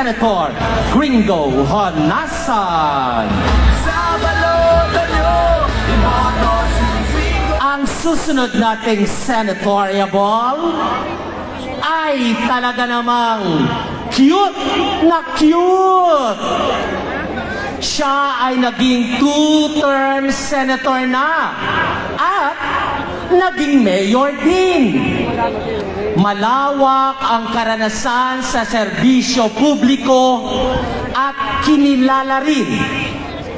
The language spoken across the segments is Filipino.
Senator Gringo Honasan. Ang susunod nating senatoriable ay talaga namang cute na cute. Siya ay naging 2-term senator na at naging mayor din. Malawak ang karanasan sa serbisyo publiko at kinilala rin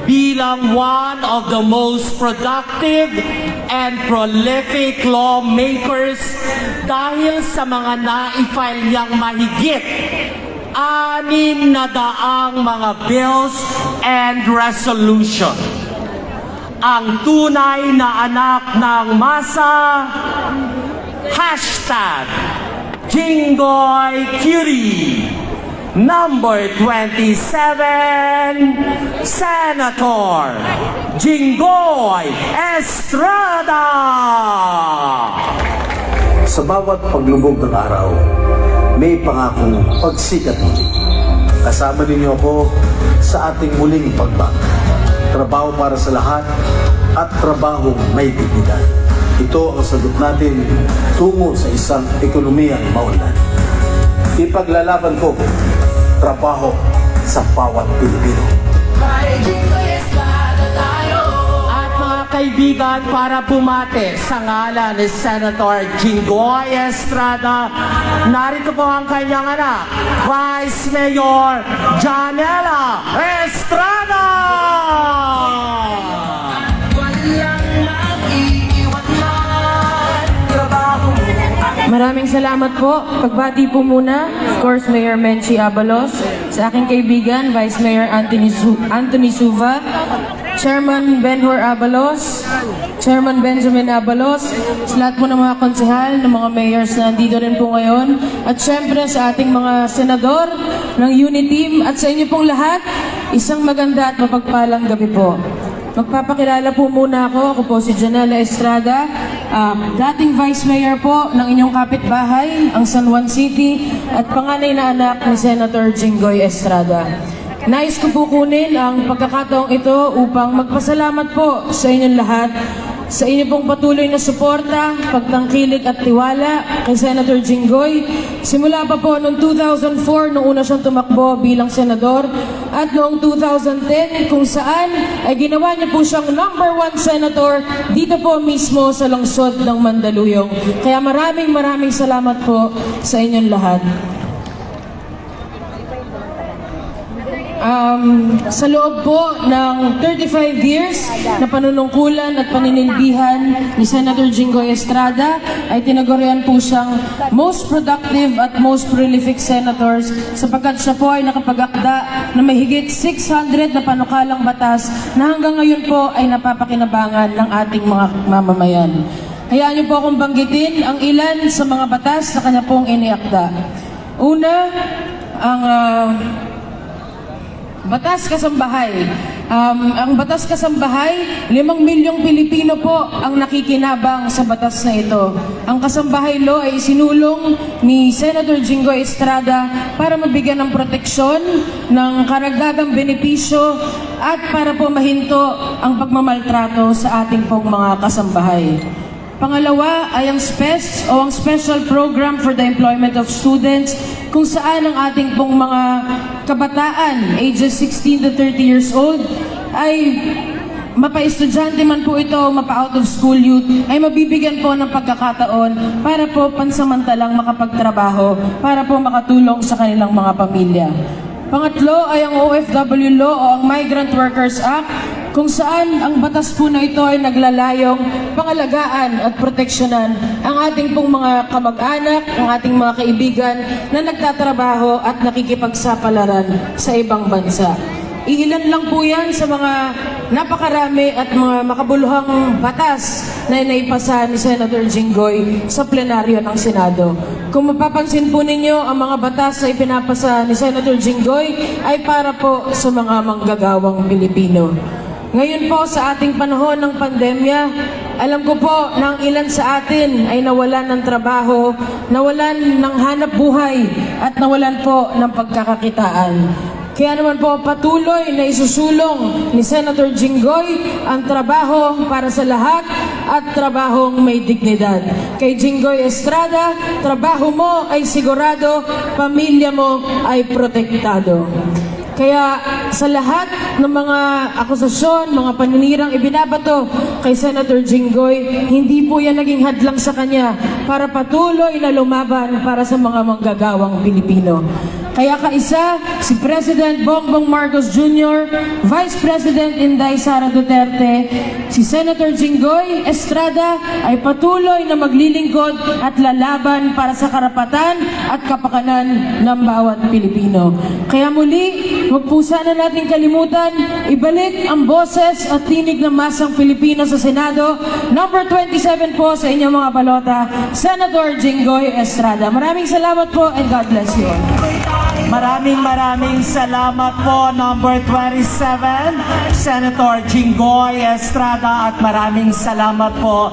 bilang one of the most productive and prolific lawmakers dahil sa mga na-file niyang mahigit 600 mga bills and resolution. Ang tunay na anak ng masa, hashtag Jinggoy Cutie, number 27, Senator Jinggoy Estrada. Sa bawat paglubog ng araw, may pangakong pagsikat muli. Kasama ninyo ako sa ating muling pagbag. Trabaho para sa lahat at trabahong may dignidad. Ito ang sagot natin tungo sa isang ekonomiyang maunlad. Ipaglalaban ko trabaho sa bawat Pilipino. At mga kaibigan, para bumate sa ngalan ni Senator Jinggoy Estrada, narito po ang kanyang anak, Vice Mayor Janela Estrada! Maraming salamat po. Pagbati po muna, of course, Mayor Menchie Abalos, sa aking kaibigan, Vice Mayor Anthony Suva, Chairman Benhur Abalos, Chairman Benjamin Abalos, sa lahat po ng mga konsehal, ng mga mayors na nandito rin po ngayon, at syempre sa ating mga senador ng Uniteam, at sa inyo pong lahat, isang maganda at mapagpalang gabi po. Magpapakilala po muna ako. Ako po si Janela Estrada, dating Vice Mayor po ng inyong kapitbahay, ang San Juan City, at panganay na anak ni Senator Jinggoy Estrada. Nais ko po kunin ang pagkakataong ito upang magpasalamat po sa inyong lahat sa inyo pong patuloy na suporta, pagtangkilik at tiwala kay Senator Jinggoy. Simula pa po noong 2004, noong una siyang tumakbo bilang senador, at noong 2010, kung saan ay ginawa niya po siyang #1 senator dito po mismo sa lungsod ng Mandaluyong. Kaya maraming salamat po sa inyong lahat. Sa loob po ng 35 years na panunungkulan at paninindihan ni Senator Jinggoy Estrada, ay tinagurian po siyang most productive at most prolific senators, sapagkat siya po ay nakapag-akda na may higit 600 na panukalang batas na hanggang ngayon po ay napapakinabangan ng ating mga mamamayan. Hayaan niyo po akong banggitin ang ilan sa mga batas na kanya pong iniakda. Una, ang Batas Kasambahay. Ang Batas Kasambahay, 5 milyong Pilipino po ang nakikinabang sa batas na ito. Ang Kasambahay Law ay sinulong ni Senator Jinggoy Estrada para mabigyan ng proteksyon, ng karagdagang benepisyo, at para po mahinto ang pagmamaltrato sa ating pong mga kasambahay. Pangalawa ay ang SPES o ang Special Program for the Employment of Students, kung saan ang ating pong mga kabataan, ages 16 to 30 years old, ay mapa-estudyante man po ito, mapa-out of school youth, ay mabibigyan po ng pagkakataon para po pansamantalang makapagtrabaho, para po makatulong sa kanilang mga pamilya. Pangatlo ay ang OFW Law o ang Migrant Workers Act, kung saan ang batas po na ito ay naglalayong pangalagaan at proteksyonan ang ating pong mga kamag-anak, ang ating mga kaibigan na nagtatrabaho at nakikipagsapalaran sa ibang bansa. Iilan lang po yan sa mga napakarami at mga makabuluhang batas na naipasa ni Senator Jinggoy sa plenaryo ng Senado. Kung mapapansin po ninyo, ang mga batas na ipinapasa ni Senator Jinggoy ay para po sa mga manggagawang Pilipino. Ngayon po sa ating panahon ng pandemya, alam ko po na ang ilan sa atin ay nawalan ng trabaho, nawalan ng hanap buhay at nawalan po ng pagkakakitaan. Kaya naman po patuloy na isusulong ni Senator Jinggoy ang trabaho para sa lahat at trabahong may dignidad. Kay Jinggoy Estrada, trabaho mo ay sigurado, pamilya mo ay protektado. Kaya sa lahat ng mga akusasyon, mga paninirang ibinabato kay Senator Jinggoy, hindi po yan naging hadlang sa kanya para patuloy na lumaban para sa mga manggagawang Pilipino. Kaya kaisa si President Bongbong Marcos Jr., Vice President Inday Sara Duterte, si Senator Jinggoy Estrada ay patuloy na maglilingkod at lalaban para sa karapatan at kapakanan ng bawat Pilipino. Kaya muli, huwag po sana natin kalimutan, ibalik ang boses at tinig ng masang Pilipino sa Senado. Number 27 po sa inyong mga balota, Senator Jinggoy Estrada. Maraming salamat po and God bless you all. Maraming salamat po, number 27, Senator Jinggoy Estrada, at maraming salamat po,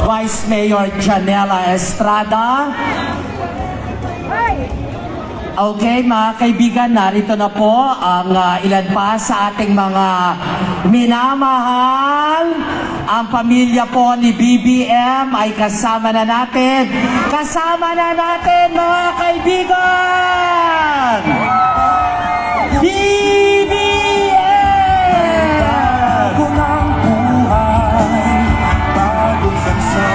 Vice Mayor Janela Estrada. Okay, mga kaibigan, narito na po ang ilan pa sa ating mga minamahal. Ang pamilya po ni BBM ay kasama na natin. Kasama na natin, mga kaibigan! BBM! Bagong ang buhay, bagong bansa,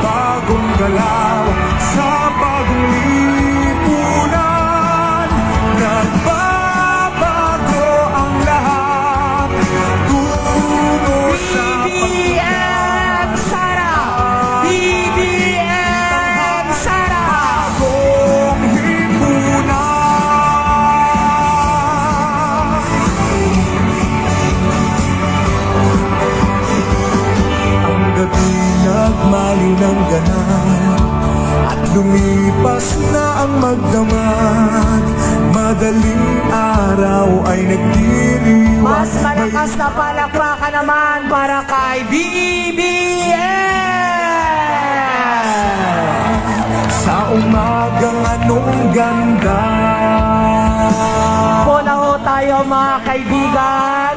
bagong galaw, sa bagong lipunan. Nagbabago ang lahat, tungo sa BBM Sara! BBM Sara! bagong lipunan. Ang gabi nagmali ng ganap at lumipas na ang magdamag. Madaling araw ay nagdiriwang. Mas malakas na palakpakan naman para kay BBM! Sa umagang anong ganda. Muna ho tayo, mga kaibigan.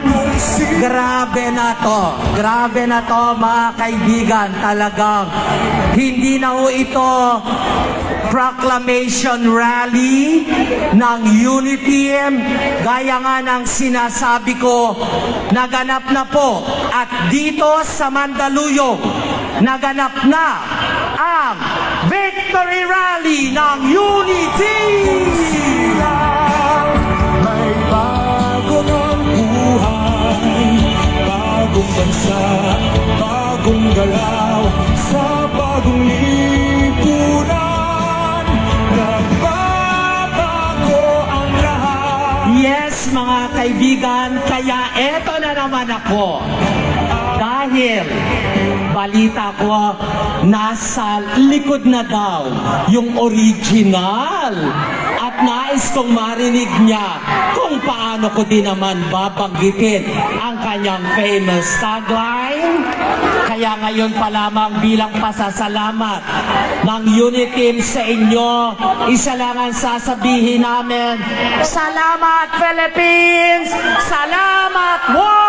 Grabe na to mga kaibigan. Talagang hindi na ho ito proclamation rally ng Unity Team. Gaya nga ng sinasabi ko, naganap na po. At dito sa Mandaluyong, naganap na ang Victory Rally ng Unity! May bagong ang buhay, bagong bansa, bagong galaw, sa bagong lipunan. Nagbabago ang lahat. Yes, mga kaibigan, kaya eto na naman ako. Dahil balita ko, nasa likod na daw yung original. At nais kong marinig niya kung paano ko din naman babanggitin ang kanyang famous tagline. Kaya ngayon pa lamang bilang pasasalamat ng Unity Team sa inyo, isa lang ang sasabihin namin, Salamat Philippines! Salamat World!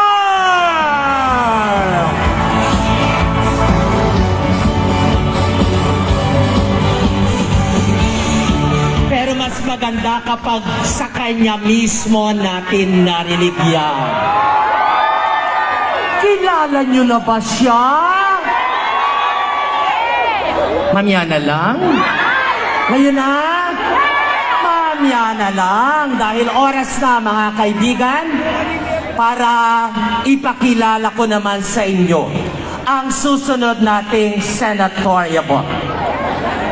Pero mas maganda kapag sa kanya mismo natin narinig yan. Kilala nyo na ba siya? Mamaya na lang? Ngayon na? Mamaya na lang. Dahil oras na, mga kaibigan, para ipakilala ko naman sa inyo ang susunod nating senatorya po.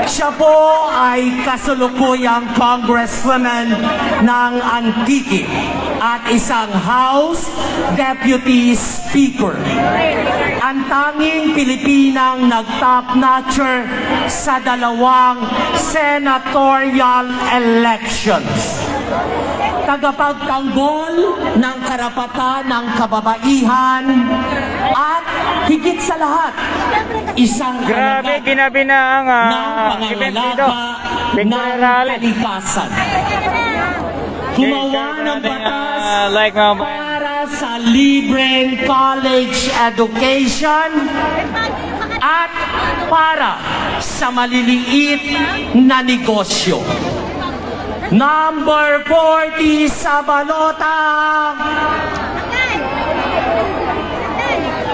Siya po ay kasulukuyang congresswoman ng Antique at isang House Deputy Speaker. Ang tanging Pilipinang nag-top notcher sa dalawang senatorial elections. tagapagtanggol ng karapatan ng kababaihan, at higit sa lahat, isang Grabe, alagad ginabi na ang ng event dito. pangangalaga ng Victory Rally. kalikasan. Gumawa ng batas like para sa libreng college education at para sa maliliit na negosyo. Number 40 sa balota,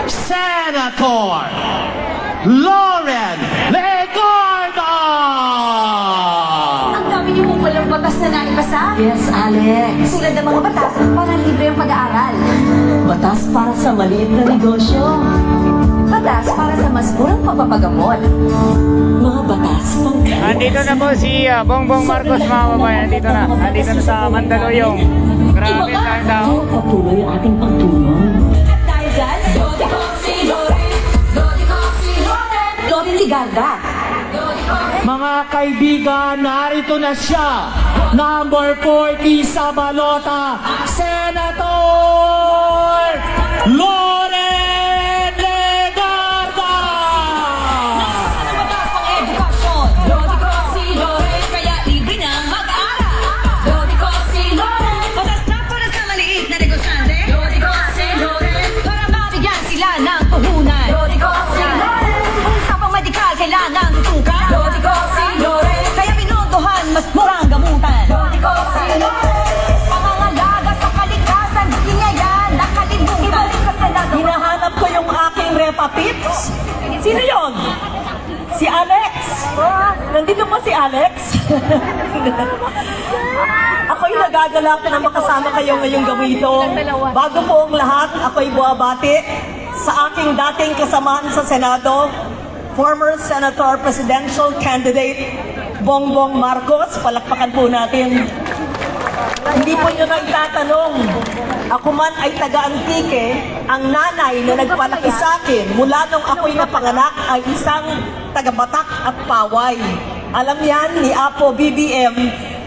Senator Lauren Legarda! Ang dami niyo pong walang batas na naipasa. Yes, Alex. Tulad ng mga batas para libre ang pag-aaral. Batas para sa maliit na negosyo. Batas para sa mas murang papapagamot. Mga batas pang... Andito na po si Bongbong Marcos, mga babayan. Andito na sa Mandaluyong. Grabe tayong tao. Patuloy ang ating pagtulong. At dahil dyan, Lodi ko si Loren. Lodi ko si Loren. Loren Ligarda. Mga kaibigan, narito na siya. Number 40 sa balota, Senator Lauren Legarda! Sa batas pang edukasyon. Lodi ko si Loren. Kaya libre na mag-aaral. Lodi ko si Loren. Batas na para sa maliit na negosyante. Lodi ko si Loren. Para mabigyan sila ng puhunan. Lodi ko si Loren. Kung sa pang-medikal kailangan tutukan. Lodi ko si Loren. Kaya pinondohan mas murang gamutan. Lodi ko si Loren. Pangangalaga sa kalikasan. Hindi niya yan nakalimutan. Hinahanap ko yung aking Repa Pips. Sino yon? Si Alex. Nandito po si Alex. Ako'y nagagalak na makasama kayo ngayong gabi ito. Bago po ang lahat, ako'y buwabati sa aking dating kasamahan sa Senado, former Senator Presidential Candidate Bongbong Marcos. Palakpakan po natin. Hindi po nyo na itatanong. Ako man ay taga-Antique, ang nanay na nagpalaki sa akin mula nung ako'y napanganak ay isang taga-Batak at Paway. Alam yan ni Apo BBM,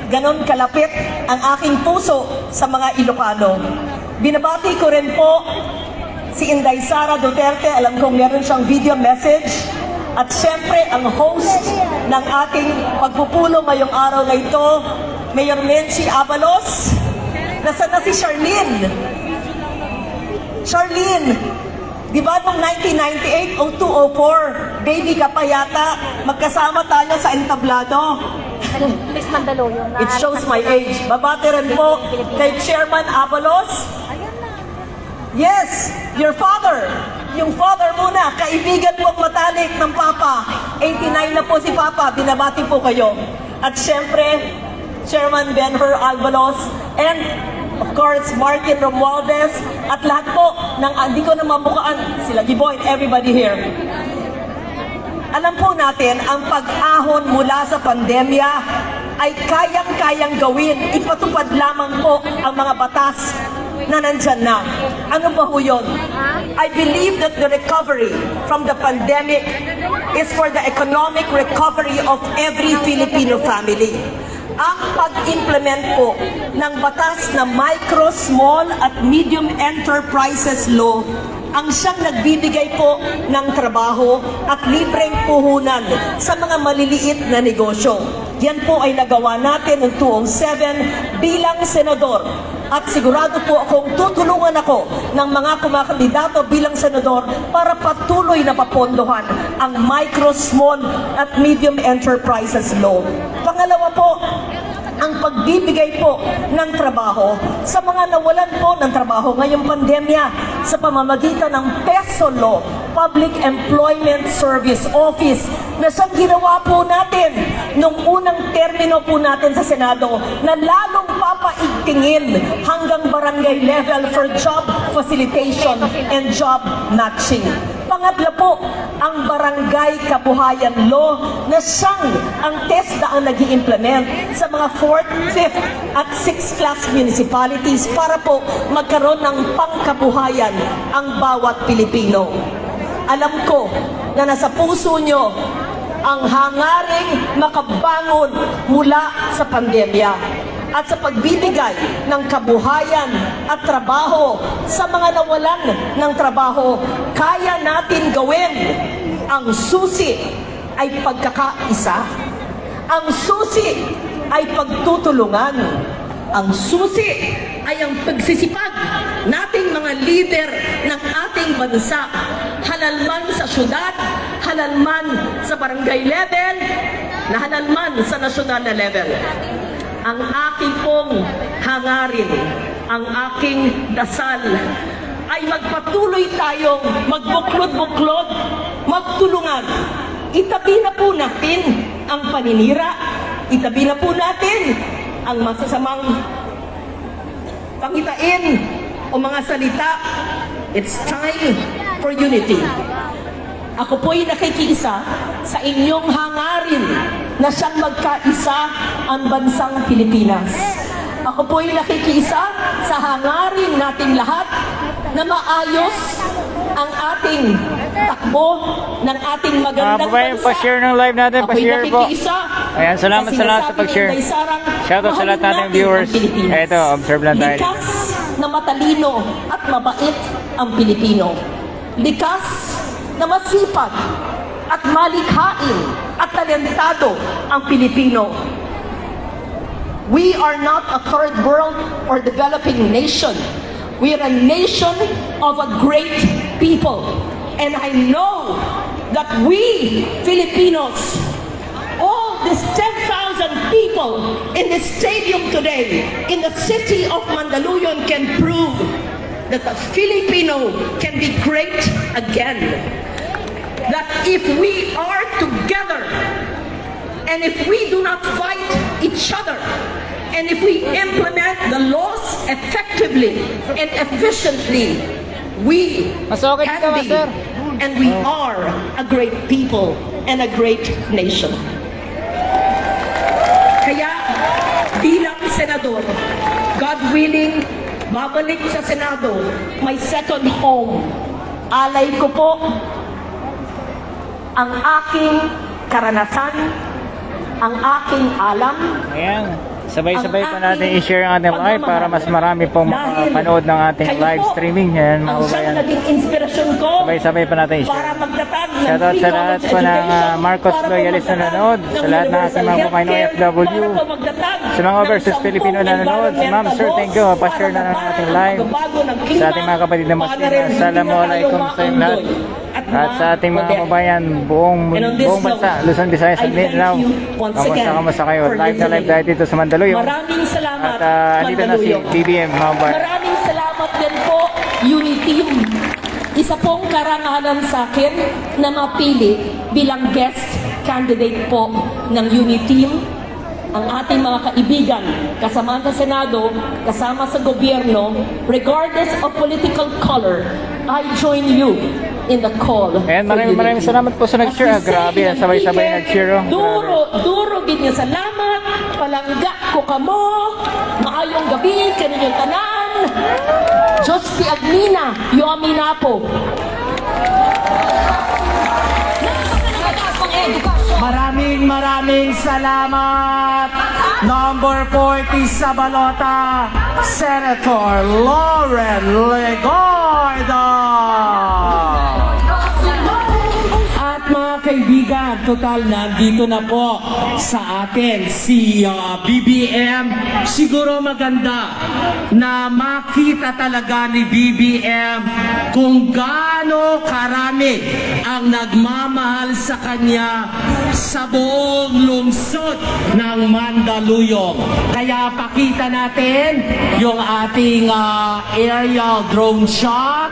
ganon kalapit ang aking puso sa mga Ilocano. Binabati ko rin po si Inday Sara Duterte, alam kong meron siyang video message. At syempre, ang host ng ating pagpupulong ngayong araw na ito, Mayor Menchie Abalos. Nasaan na si Charlene? Charlene, di ba noong 1998 o 204, baby ka pa yata, magkasama tayo sa entablado. Miss Mandaluyong. It shows my age. Babati rin po kay Chairman Abalos. Yes, your father. Yung father muna, kaibigan po ang matalik ng Papa. 89 na po si Papa, binabati po kayo. At syempre, Chairman Benher Albalos, and of course, Martin Romualdez, at lahat po ng, hindi ko na mabukaan, sila Giboy, everybody here. Alam po natin, ang pag-ahon mula sa pandemya ay kayang-kayang gawin. Ipatupad lamang po ang mga batas na nandyan na. Ano ba ho yun? I believe that the recovery from the pandemic is for the economic recovery of every Filipino family. Ang pag-implement po ng batas na Micro, Small at Medium Enterprises Law ang siyang nagbibigay po ng trabaho at libreng puhunan sa mga maliliit na negosyo. Yan po ay nagawa natin noong 2007 bilang senador. At sigurado po akong tutulungan ako ng mga kumakandidato bilang senador para patuloy na papondohan ang Micro, Small at Medium Enterprises Law. Pangalawa po, ang pagbibigay po ng trabaho sa mga nawalan po ng trabaho ngayong pandemya sa pamamagitan ng PESO Law, Public Employment Service Office, na siyang ginawa po natin nung unang termino po natin sa Senado na lalong papaigtingin hanggang barangay level for job facilitation and job matching. Pangatlo po, ang Barangay Kabuhayan Law na siyang ang TESDA ang nag-i-implement sa mga 4th, 5th at 6th class municipalities para po magkaroon ng pangkabuhayan ang bawat Pilipino. Alam ko na nasa puso nyo ang hangaring makabangon mula sa pandemya. at sa pagbibigay ng kabuhayan at trabaho sa mga nawalan ng trabaho, kaya natin gawin. Ang susi ay pagkakaisa. Ang susi ay pagtutulungan. Ang susi ay ang pagsisipag nating mga leader ng ating bansa. Halal man sa syudad, halal man sa barangay level, na halal man sa nasyonal na level. Ang aking pong hangarin, ang aking dasal, ay magpatuloy tayong magbuklod-buklod, magtulungan. Itabi na po natin ang paninira, itabi na po natin ang masasamang pangitain o mga salita. It's time for unity. Ako po'y nakikiisa sa inyong hangarin na siyang magkaisa ang bansang Pilipinas. Ako po'y nakikiisa sa hangarin nating lahat na maayos ang ating takbo ng ating magandang Babae, bansa. pa-share ng live natin, Ako'y pa-share po. nakikiisa Ayan, salamat sa sa lahat sa sinasabi pag-share. ng Daysarang, Shoutout sa lahat mahalin nating natin viewers. ang Pilipinas. Eto, observe lang tayo. Likas na matalino at mabait ang Pilipino. Likas na masipag at malikhain at talentado ang Pilipino. We are not a third world or developing nation. We are a nation of a great people. And I know that we Filipinos, all these 10,000 people in the stadium today, in the city of Mandaluyong, can prove that the Filipino can be great again. That if we are together, and if we do not fight each other, and if we implement the laws effectively and efficiently, we Mas okay can dito, be, sir. and we are a great people and a great nation. Kaya bilang senador, God willing, babalik sa Senado, my second home. Alay ko po ang aking karanasan, ang aking alam, Ayan. Sabay-sabay ang pa natin aking i-share ang ating live para mas marami pong Dahil makapanood ng ating kayo live po streaming. Yan, mga ang siyang kababayan. naging inspirasyon ko Sabay-sabay pa natin i-share. para magtatag ng Shoutout free sa lahat college po ng education, Marcos para po loyalist na magtatag nanonood, ng sa lahat ng universal ating mga kababayan healthcare, OFW, para po magtatag sa mga ng overseas 10 Filipino na nanonood. Ma'am, sir, thank you. environmental Pa-share laws na ng para ating labanan live. ang pagbabago ng Sa klima, ating mga kapatid na para Muslim, rin hindi assalamualaikum na sa tayo inyo lahat. maundoy At sa ating mga modern. kababayan, buong And on this buong bansa, note, Luzon, Visayas, I at Mindanao. thank you once again Kamusta kayo? for Live na live listening. tayo dito sa Mandaluyong. Maraming salamat, At andito na si Mandaluyong. BBM, mga kababayan. Maraming salamat din po, Uniteam. Isa pong karangalan sa akin na mapili bilang guest candidate po ng Uniteam. Ang ating mga kaibigan, kasama sa Senado, kasama sa gobyerno, regardless of political color, I join you in the call Ayan, for maraming unity. salamat po sa nag-share. As we say Grabe, in sabay-sabay Antique, nag-share, oh. Duro gid niya salamat, palangga ko kamo, maayong gabi kaninyong tanan. Diyos ti Agnina, yu aminapo. Pang edukasyon. Maraming salamat. Number 40 sa balota, Senator Lauren Legarda. At mga kaibigan, total nandito na po sa atin si BBM. Siguro maganda na makita talaga ni BBM kung gaano karami ang nagmamahal sa kanya sa buong lungsod ng Mandaluyong. Kaya pakita natin yung ating aerial drone shot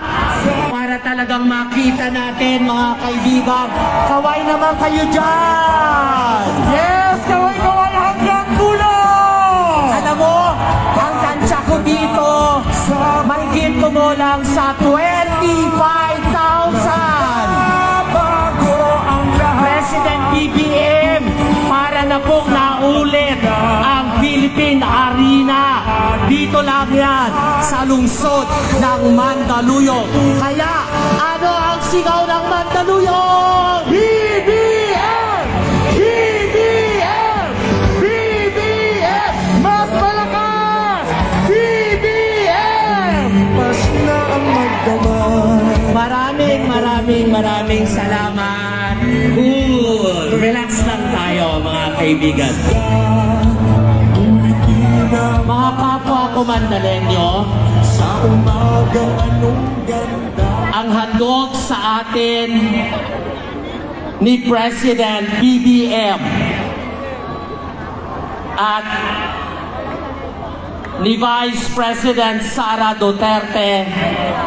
para talagang makita natin, mga kaibigan. Kaway naman kayo dyan! Yes! Kaway hanggang dulo! Alam mo, ang tansya ko dito, may ko mo lang sa 25,000! President BBM, para na pong naulit ang Philippine Arena. Dito lang yan sa lungsod ng Mandaluyong. Kaya ano ang sigaw ng Mandaluyong? BBM! BBM! BBM! Mas malakas! Maraming salamat. Cool. Relax lang tayo, mga kaibigan. Mga kapwa komandalenyo, Sa umagang anong ganda ang handog sa atin ni President BBM at ni Vice President Sara Duterte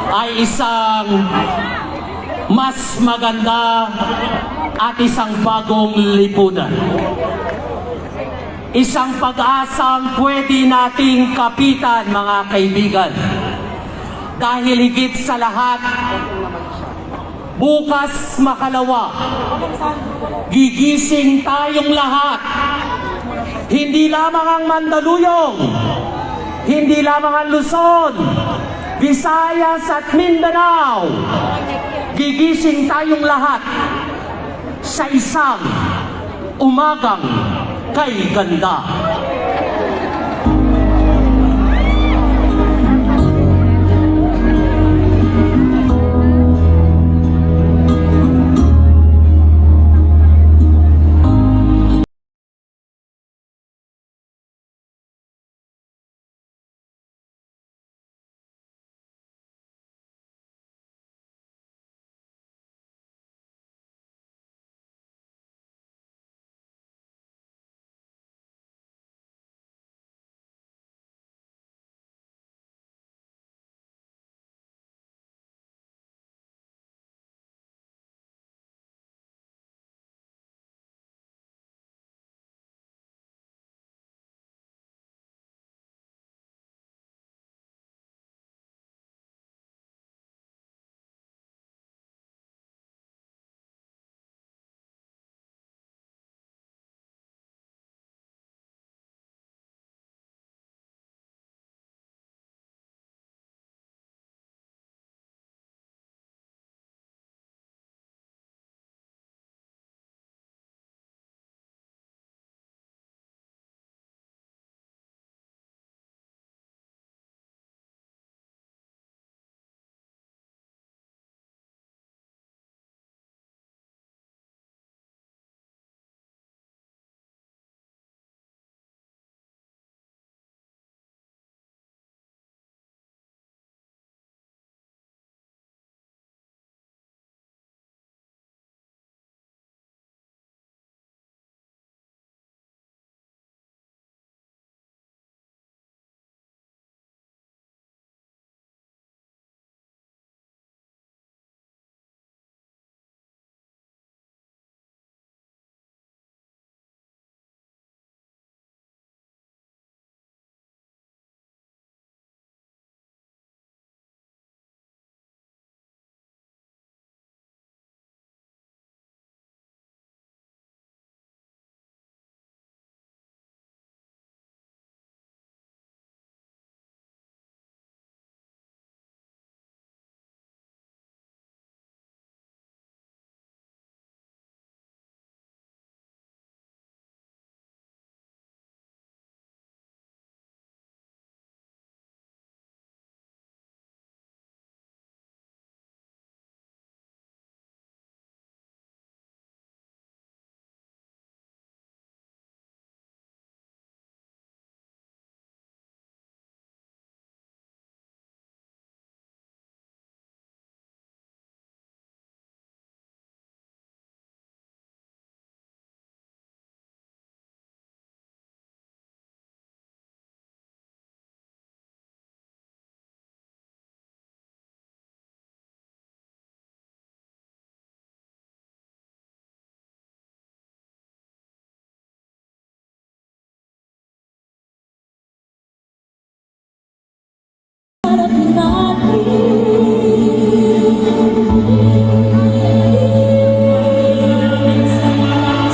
ay isang mas maganda at isang bagong lipunan. Isang pag-asang pwede nating kapitan, mga kaibigan. Dahil higit sa lahat, bukas makalawa, gigising tayong lahat. Hindi lamang ang Mandaluyong, hindi lamang ang Luzon, Visayas at Mindanao. Gigising tayong lahat sa isang umagang kay ganda.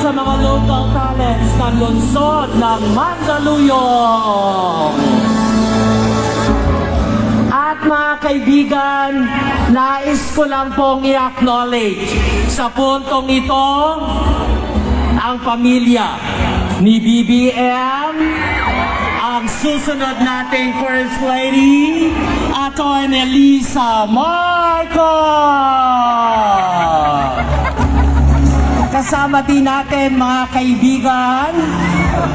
Sa mga local talents ng lungsod ng Mandaluyong. At mga kaibigan, nais ko lang pong i-acknowledge sa puntong ito ang pamilya ni BBM, ang susunod nating First Lady, Atoy Joan Elisa Marcos. Kasama din natin mga kaibigan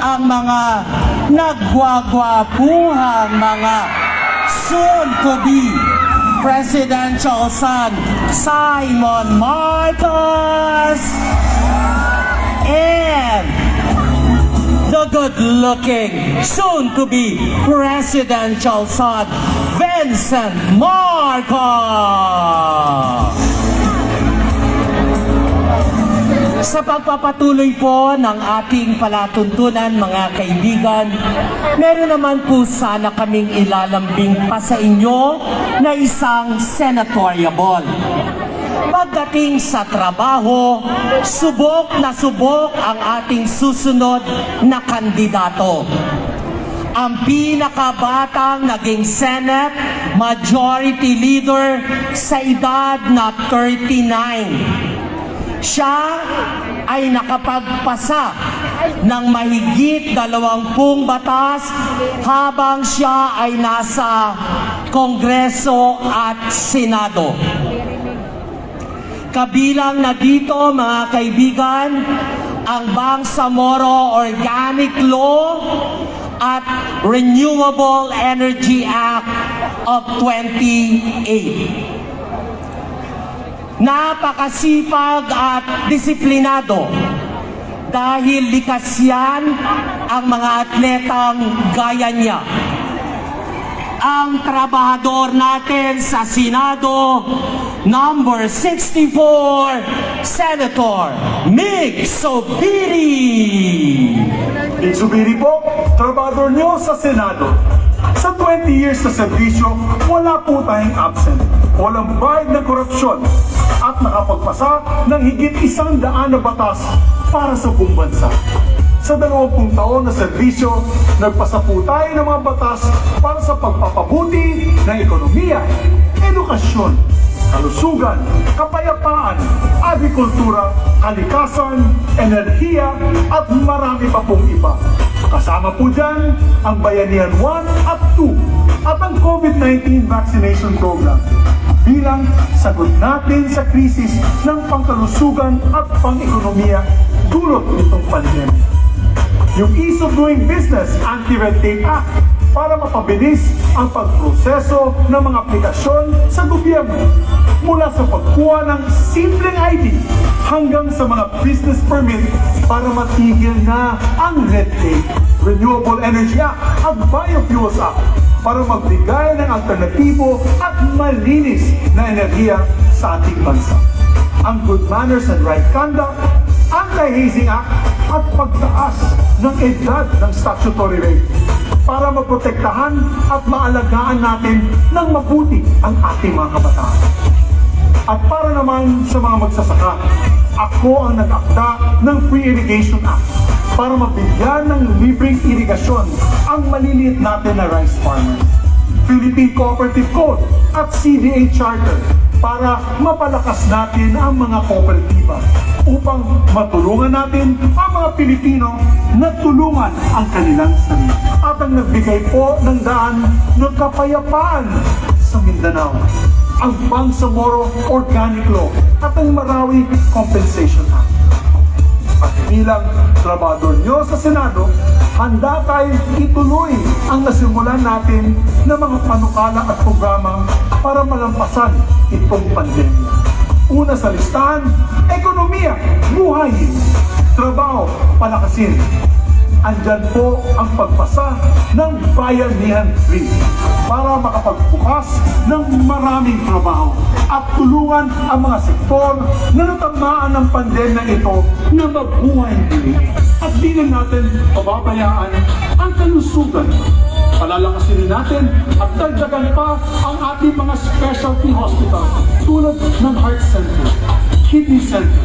ang mga nagwagwapuhang mga soon-to-be presidential son Simon Marcos and the good-looking soon-to-be presidential son Vincent Marcos. Sa pagpapatuloy po ng ating palatuntunan, mga kaibigan, meron naman po sana kaming ilalambing pa sa inyo na isang senatoriable. Pagdating sa trabaho, subok na subok ang ating susunod na kandidato. Ang pinakabatang naging Senate Majority Leader sa edad na 39. Siya ay nakapagpasa ng mahigit 20 batas habang siya ay nasa Kongreso at Senado. Kabilang na dito, mga kaibigan, ang Bangsamoro Organic Law at Renewable Energy Act of 2008. Napakasipag at disiplinado dahil likas yan ang mga atletang gaya niya. Ang trabahador natin sa Senado, number 64, Senator Mig Zubiri. Zubiri po, trabador niyo sa Senado. Sa 20 years na serbisyo, wala po tayong absent. Walang bayad ng korupsyon at nakapagpasa ng higit 100 na batas para sa buong bansa. Sa 20 taon na serbisyo, nagpasa po tayo ng mga batas para sa pagpapabuti ng ekonomiya, edukasyon, kalusugan, kapayapaan, agrikultura, kalikasan, enerhiya, at marami pa pong iba. Kasama po dyan ang Bayanihan 1 at 2 at ang COVID-19 vaccination program bilang sagot natin sa krisis ng pangkalusugan at pang-ekonomiya dulot nitong pandemya. Yung Ease of Doing Business Anti-Red Tape Act para mapabilis ang pagproseso ng mga aplikasyon sa gobyerno mula sa pagkuha ng simpleng ID hanggang sa mga business permit para matigil na ang red tape, Renewable Energy Act at Biofuels Act para magbigay ng alternatibo at malinis na enerhiya sa ating bansa. Ang Good Manners and Right Conduct, Anti-Hazing Act at pagtaas ng edad ng statutory rape para maprotektahan at maalagaan natin ng mabuti ang ating mga kabataan. At para naman sa mga magsasaka, ako ang nag-akda ng Free Irrigation Act para mabigyan ng libreng irigasyon ang maliliit natin na rice farmers. Philippine Cooperative Code at CDA Charter para mapalakas natin ang mga kooperatiba upang matulungan natin ang mga Pilipino na tulungan ang kanilang sarili. At ang nagbigay po ng daan ng kapayapaan sa Mindanao, ang Bangsamoro Organic Law at ang Marawi Compensation Act. At bilang trabador nyo sa Senado, handa tayong ituloy ang nasimulan natin na mga panukala at programa para malampasan itong pandemya. Una sa listahan, ekonomiya, buhayin, trabaho, palakasin. Andyan po ang pagpasa ng Bayanihan 3 para makapagbukas ng maraming trabaho at tulungan ang mga sektor na natamaan ng pandemya ito na mabuhay muli. At di na natin pababayaan ang kalusugan. Palalakasin natin at dagdagan pa ang ating mga specialty hospital tulad ng Heart Center, Kidney Center,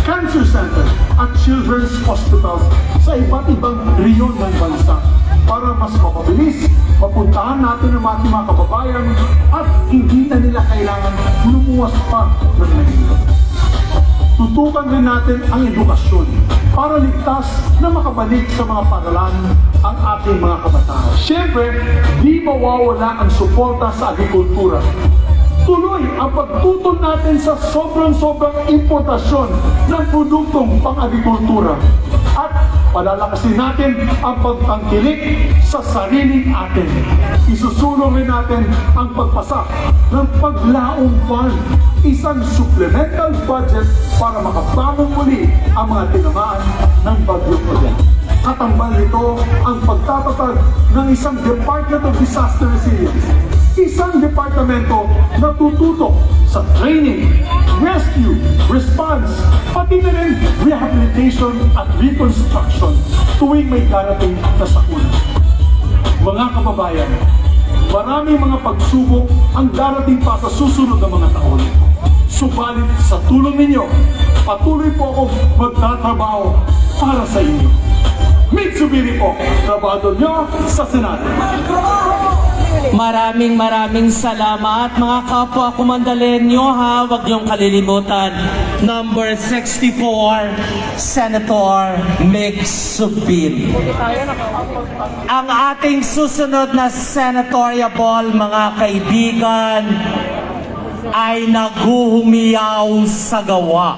Cancer Center at Children's Hospitals sa iba't ibang rehiyon ng bansa para mas mapabilis mapuntahan natin ang ating mga kababayan at hindi na nila kailangan lumuwas pa ng Manila. tutukan rin natin ang edukasyon para ligtas na makabalik sa mga paaralan ang ating mga kabataan. Siyempre, di mawawala ang suporta sa agrikultura. Tuloy ang pagtutol natin sa sobrang importasyon ng produktong pang-agrikultura. At palalakasin natin ang pagtangkilik sa sariling atin. Isusulong rin natin ang pagpasa ng Paglaong Fund, isang supplemental budget para makabangon muli ang mga tinamaan ng Bagyong Odette. Katambal nito ang pagtatatag ng isang Department of Disaster Resilience. Isang departamento na tututok sa training, rescue, response, pati na rin rehabilitation at reconstruction tuwing may darating na sakuna. Mga kababayan, maraming mga pagsubok ang darating pa sa susunod na mga taon. Subalit sa tulong ninyo, patuloy po akong magtatrabaho para sa inyo. Mitsubiri po, trabahador nyo sa Senado. Maraming salamat mga kapwa kumandalenyo ha. Huwag niyong kalilimutan. Number 64, Senator Meg Subiri. Ang ating susunod na senatorial ball, mga kaibigan, ay naguhumiyaw sa gawa.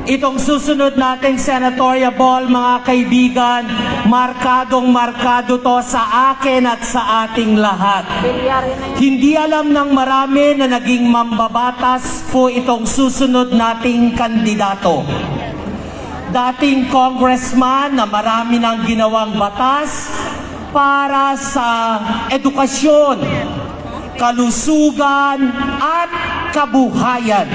Itong susunod nating senatorial ball, mga kaibigan, markadong-markado to sa akin at sa ating lahat. Hindi alam ng marami na naging mambabatas po itong susunod nating kandidato. Dating congressman na marami nang ginawang batas para sa edukasyon, kalusugan at kabuhayan.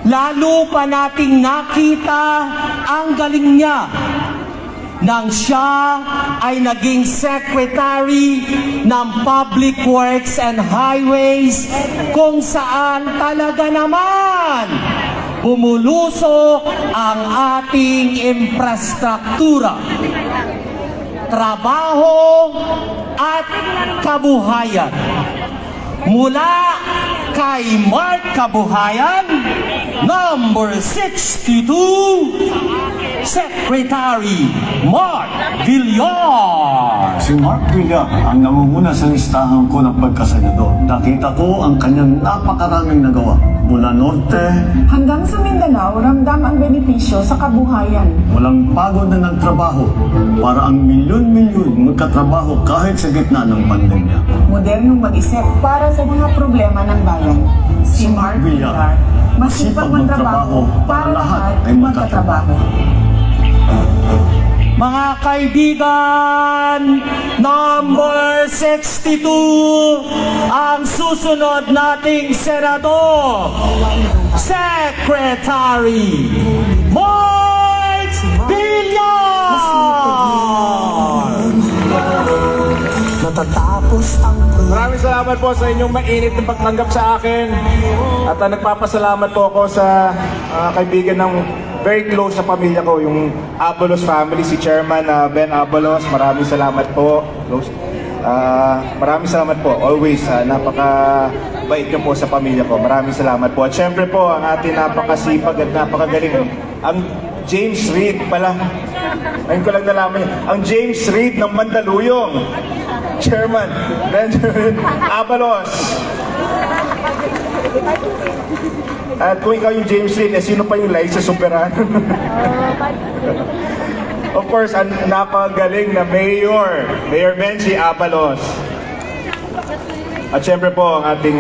Lalo pa nating nakita ang galing niya nang siya ay naging Secretary ng Public Works and Highways, kung saan talaga naman bumulusok ang ating infrastruktura, trabaho at kabuhayan. Mula kay Mark Kabuhayan, number 62, Secretary Mark Villar. Si Mark Villar ang namumuna sa listahan ko ng pagkasenador. Nakita ko ang kanyang napakaraming nagawa. Mula Norte hanggang sa Mindanao, ramdam ang benepisyo sa kabuhayan. walang pagod na nagtrabaho para ang milyon-milyon magkatrabaho kahit sa gitna ng pandemya. Modernong mag-isip para sa mga problema ng bayan. Si Mark Villar, masipag magtrabaho para lahat ay magkatrabaho. Mga kaibigan, number 62, ang susunod nating senador, Secretary Mark Villar. Maraming salamat po sa inyong mainit na pagtanggap sa akin. At nagpapasalamat po ako sa kaibigan ng very close sa pamilya ko, yung Abalos family, si Chairman Ben Abalos. Maraming salamat po. Maraming salamat po. Always, napaka-bait niyo po sa pamilya ko. Maraming salamat po. At syempre po, ang ating napakasipag at napakagaling, ang James Reid pala. Ngayon ko lang nalaman yun. Ang James Reid ng Mandaluyong. Chairman Benjamin Abalos. At kung ikaw yung James Reid, sino pa yung Liza Superan? Of course, ang napagaling na Mayor Benji Abalos. At syempre po, ang ating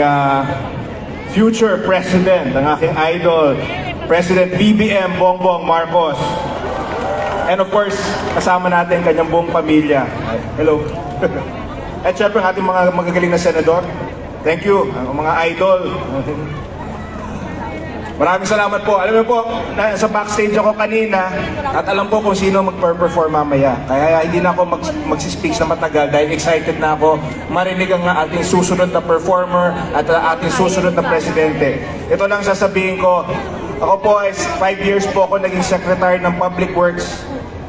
future President, ang aking idol, President BBM Bongbong Marcos. And of course, kasama natin kanyang buong pamilya. Hello. At syempre, ang ating mga magagaling na senador. Thank you, ang mga idol. Maraming salamat po. Alam mo po, sa backstage ako kanina at alam ko kung sino mag-perform mamaya. Kaya hindi na ako magsispeak na matagal dahil excited na ako marinig ang ating susunod na performer at ating susunod na presidente. Ito lang sasabihin ko. Ako po ay 5 years po ako naging Secretary ng Public Works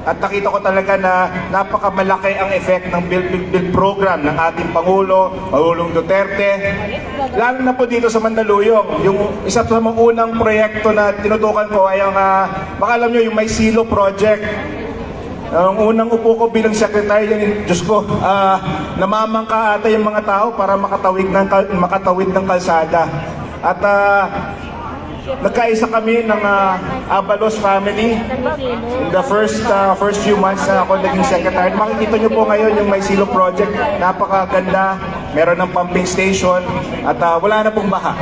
At nakita ko talaga na napakamalaki ang effect ng Build program ng ating Pangulong Duterte. Lalo na po dito sa Mandaluyong. Yung isa sa mga unang proyekto na tinutukan ko ay ang, baka alam nyo, yung May Silo Project. Ang unang upo ko bilang secretary, Diyos ko, namamangka ata yung mga tao para makatawid ng kalsada. At nagkaisa kami ng Abalos family in the first few months na ako naging secretary. Makikita nyo po ngayon yung May Silo Project, napakaganda, meron ng pumping station at wala na pong baha.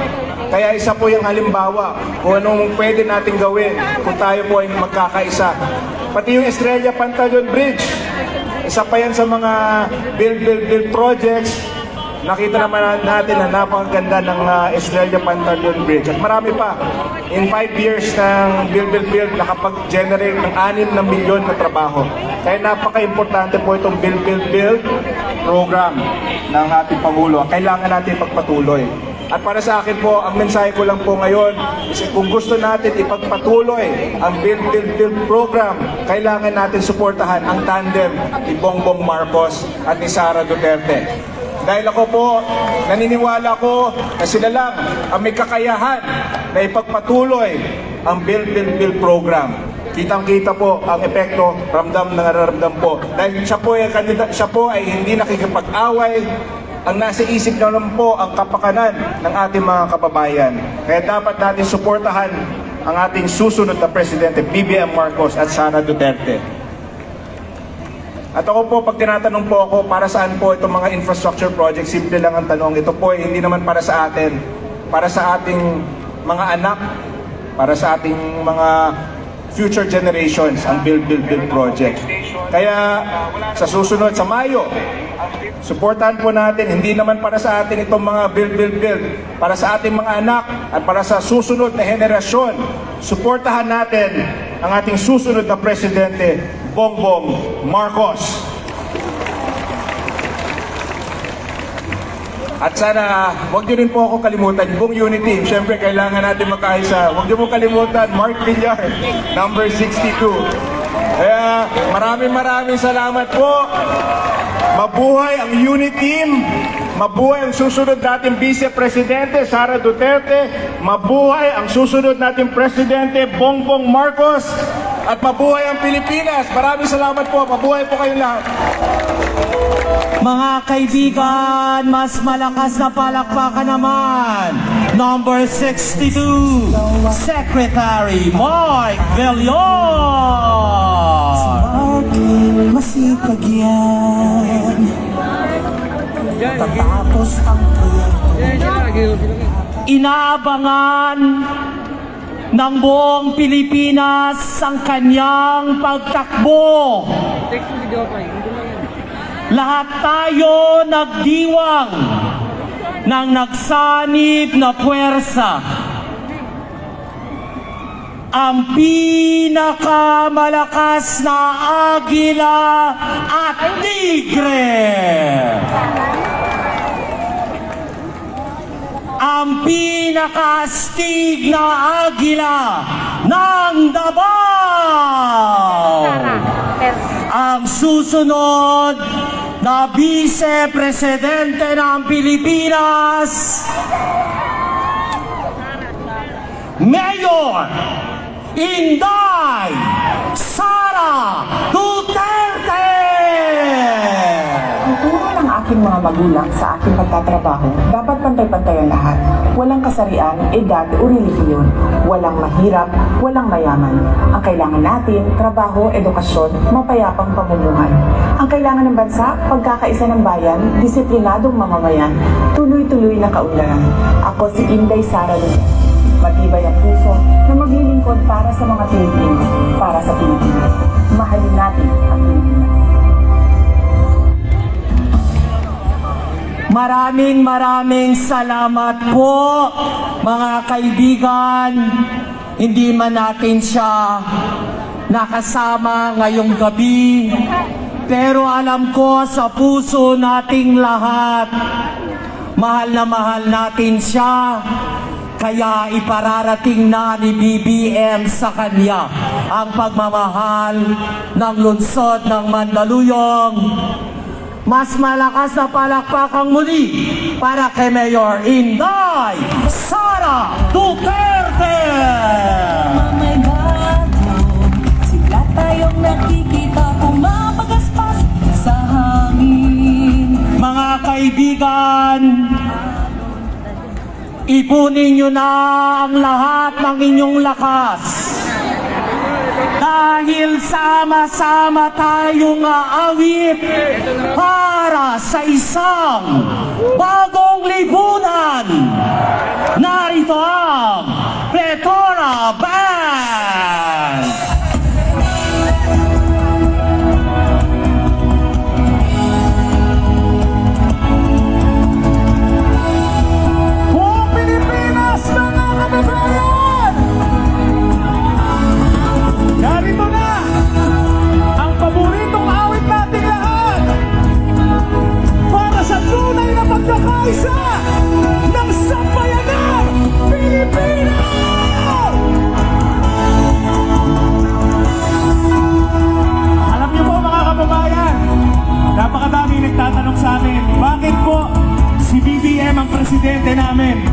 Kaya isa po yung halimbawa kung anong pwede natin gawin kung tayo po ay magkakaisa. Pati yung Estrella Pantaleon Bridge, isa pa yan sa mga build projects. Nakita naman natin na napakaganda ng Estrella Pantaleon Bridge. At marami pa. In 5 years ng build, nakapag-generate ng 6 na milyon na trabaho. Kaya napaka-importante po itong build program ng ating Pangulo. Kailangan natin pagpatuloy. At para sa akin po, ang mensahe ko lang po ngayon is kung gusto natin ipagpatuloy ang build program, kailangan natin suportahan ang tandem ni Bongbong Marcos at ni Sara Duterte. Dahil ako po, naniniwala ko na sila lang ang may kakayahan na ipagpatuloy ang build program. Kitang-kita po ang epekto, ramdam na nararamdam po. Dahil siya po ay hindi nakikipag-away. Ang nasa isip na lang po ang kapakanan ng ating mga kababayan. Kaya dapat natin suportahan ang ating susunod na Presidente, BBM Marcos at Sara Duterte. At ako po, pag tinatanong po ako para saan po itong mga infrastructure projects, simple lang ang tanong. Ito po ay hindi naman para sa atin, para sa ating mga anak, para sa ating mga future generations, ang build project. Kaya sa susunod, sa Mayo, suportahan po natin, hindi naman para sa atin itong mga build, para sa ating mga anak at para sa susunod na henerasyon. Suportahan natin ang ating susunod na Presidente, Bongbong Marcos. At sana, huwag niyo rin po ako kalimutan, buong unity team. Siyempre, kailangan natin magkaisa. Huwag niyo po kalimutan, Mark Villar, number 62. Kaya, maraming salamat po. Mabuhay ang unity team. Mabuhay ang susunod nating Vice Presidente, Sara Duterte. Mabuhay ang susunod nating Presidente, Bongbong Marcos. At mabuhay ang Pilipinas. Maraming salamat po. Mabuhay po kayong lahat. Mga kaibigan, mas malakas na palakpakan naman. Number 62, Secretary Mark Villar. Masipag yan. Tatapos ang Inaabangan ng buong Pilipinas ang kanyang pagtakbo. Lahat tayo nagdiwang ng nagsanib na puwersa. Ang pinakamalakas na agila at tigre. Ang pinakaastig na agila ng Davao. Ang susunod na Vice Presidente ng Pilipinas, Mayor Inday Sara Duterte! Ang turo ng aking mga magulang sa aking pagtatrabaho, dapat pantay-pantayan lahat. Walang kasarian, edad o relihiyon. Walang mahirap, walang mayaman. Ang kailangan natin, trabaho, edukasyon, mapayapang pamumuhay. Ang kailangan ng bansa, pagkakaisa ng bayan, disiplinadong mamamayan, tuloy-tuloy na kaunlaran. Ako si Inday Sara Duterte. Matibay ang puso na maglilingkod para sa mga Pilipino, para sa Pilipinas. Mahalin natin ang Pilipinas. Maraming salamat po, mga kaibigan. Hindi man natin siya nakasama ngayong gabi, pero alam ko sa puso nating lahat, mahal na mahal natin siya. Kaya ipararating na ni BBM sa kanya ang pagmamahal ng lungsod ng Mandaluyong. Mas malakas na palakpakang muli para kay Mayor Inday Sara Duterte! May bago, sila tayong nakikita pumapagaspas sa hangin. Mga kaibigan, ipunin nyo na ang lahat ng inyong lakas. Dahil sama-sama tayong aawit para sa isang bagong lipunan. Narito ang Pretora Band! Buong Pilipinas, mga kababayan! Narito na ang paboritong awit nating lahat para sa tunay na pagkakaisa ng sambayanang Pilipino! Alam niyo po mga kababayan, napakadami nagtatanong sa amin, bakit po si BBM ang presidente namin?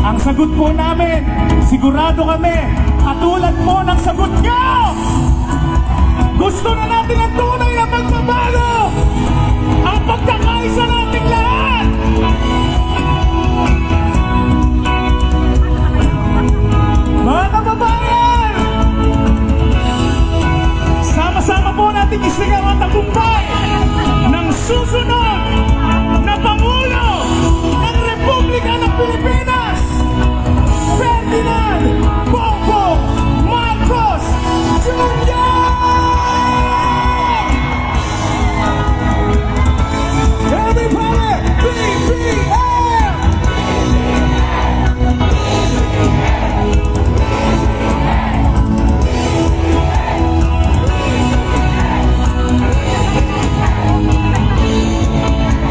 Ang sagot po namin, sigurado kami, katulad po ng sagot niyo! Gusto na natin ang tunay na pagbabago! Ang pagkakaisa nating lahat! Mga kababayan! Sama-sama po natin isigaw ang tagumpay ng susunod na Pangulo ng Republika ng Pilipinas! Ferdinand Bongbong Marcos Jr. Everybody, BBM!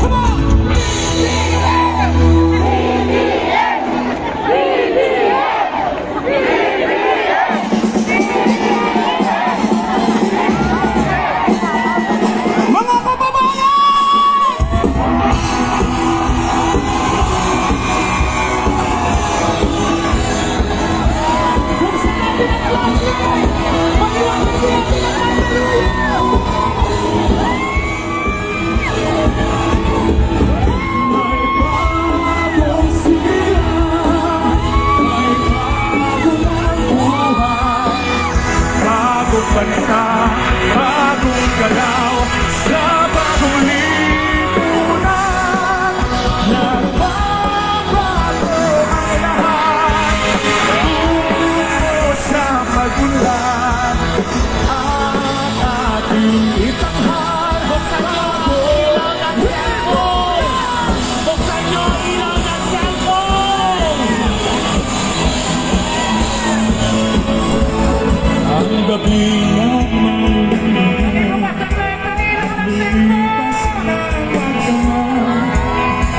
Come on! Mga kababayan! Bagong bansa, bagong galaw, sa bagong lipunan. Nagbabago ang lahat, tungo sa pag-unlad. Ang ating itanghal, buksan niyo ilaw ng cellphone! Buksan niyo ilaw ng cellphone! Ang gabi naman lilipas na magdamag.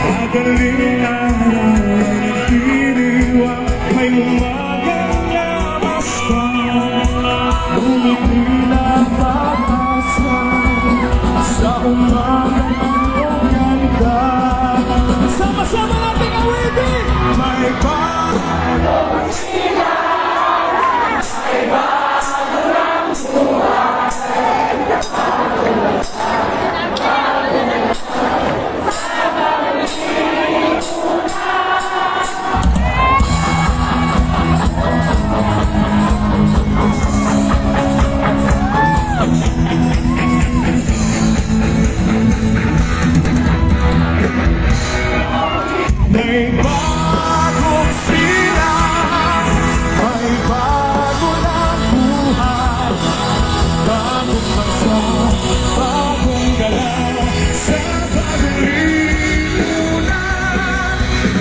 Magaling araw ang diriwang, may umagang yamas pa. Ngunit di napapasan sa umagang iyong ganda. Sama-sama natin awitin! May bagong silang, may bagong may bagong silang, may bago ng buhay. Bagong bansa, bagong galaw, sa bagong lipunan.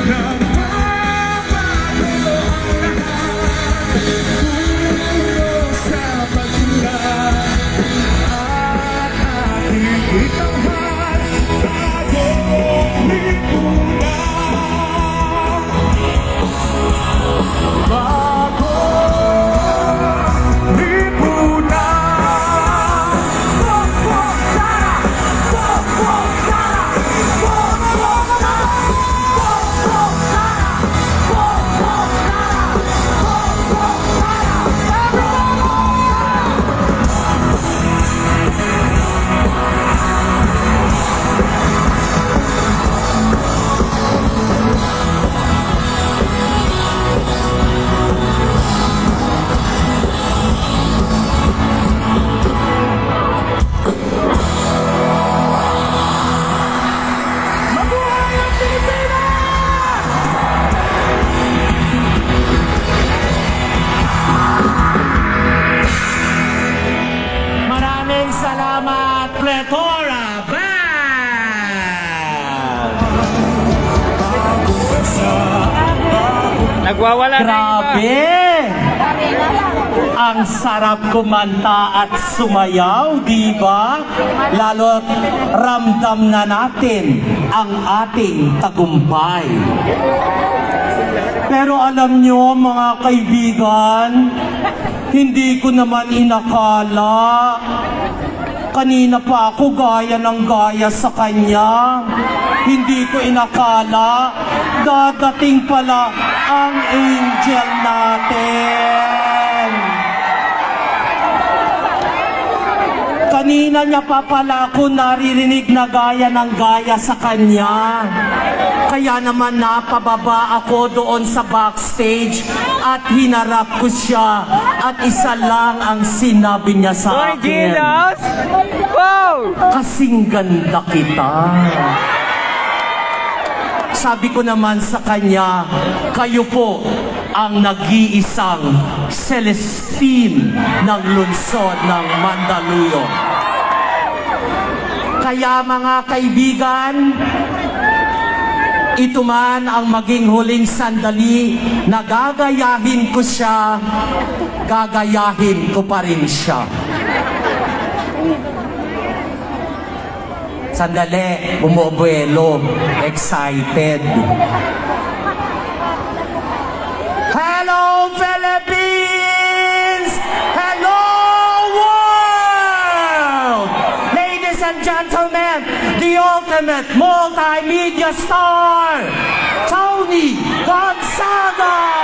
Nagbabago ang lahat, tungo sa pag-unlad. At ating itanghal, bagong lipunan. Nagwawala na yung iba. Grabe! Ang sarap kumanta at sumayaw, di ba? Lalo ramdam na natin ang ating tagumpay. Pero alam nyo mga kaibigan, hindi ko naman inakala. Kanina pa ako gaya ng gaya sa kanya. Hindi ko inakala dadating pala ang angel natin. Kanina niya pa pala ako naririnig na gaya ng gaya sa kanya. Kaya naman napababa ako doon sa backstage at hinarap ko siya at isa lang ang sinabi niya sa Tony G in akin. the house? Wow! Kasing ganda kita. Sabi ko naman sa kanya, kayo po ang nag-iisang Celestine ng lungsod ng Mandaluyong. Kaya mga kaibigan, ito man ang maging huling sandali na gagayahin ko siya, gagayahin ko pa rin siya. Sandali, bumubuelo, excited. Hello Philippines! Hello world! Ladies and gentlemen, the ultimate multimedia star, Tony Gonzaga!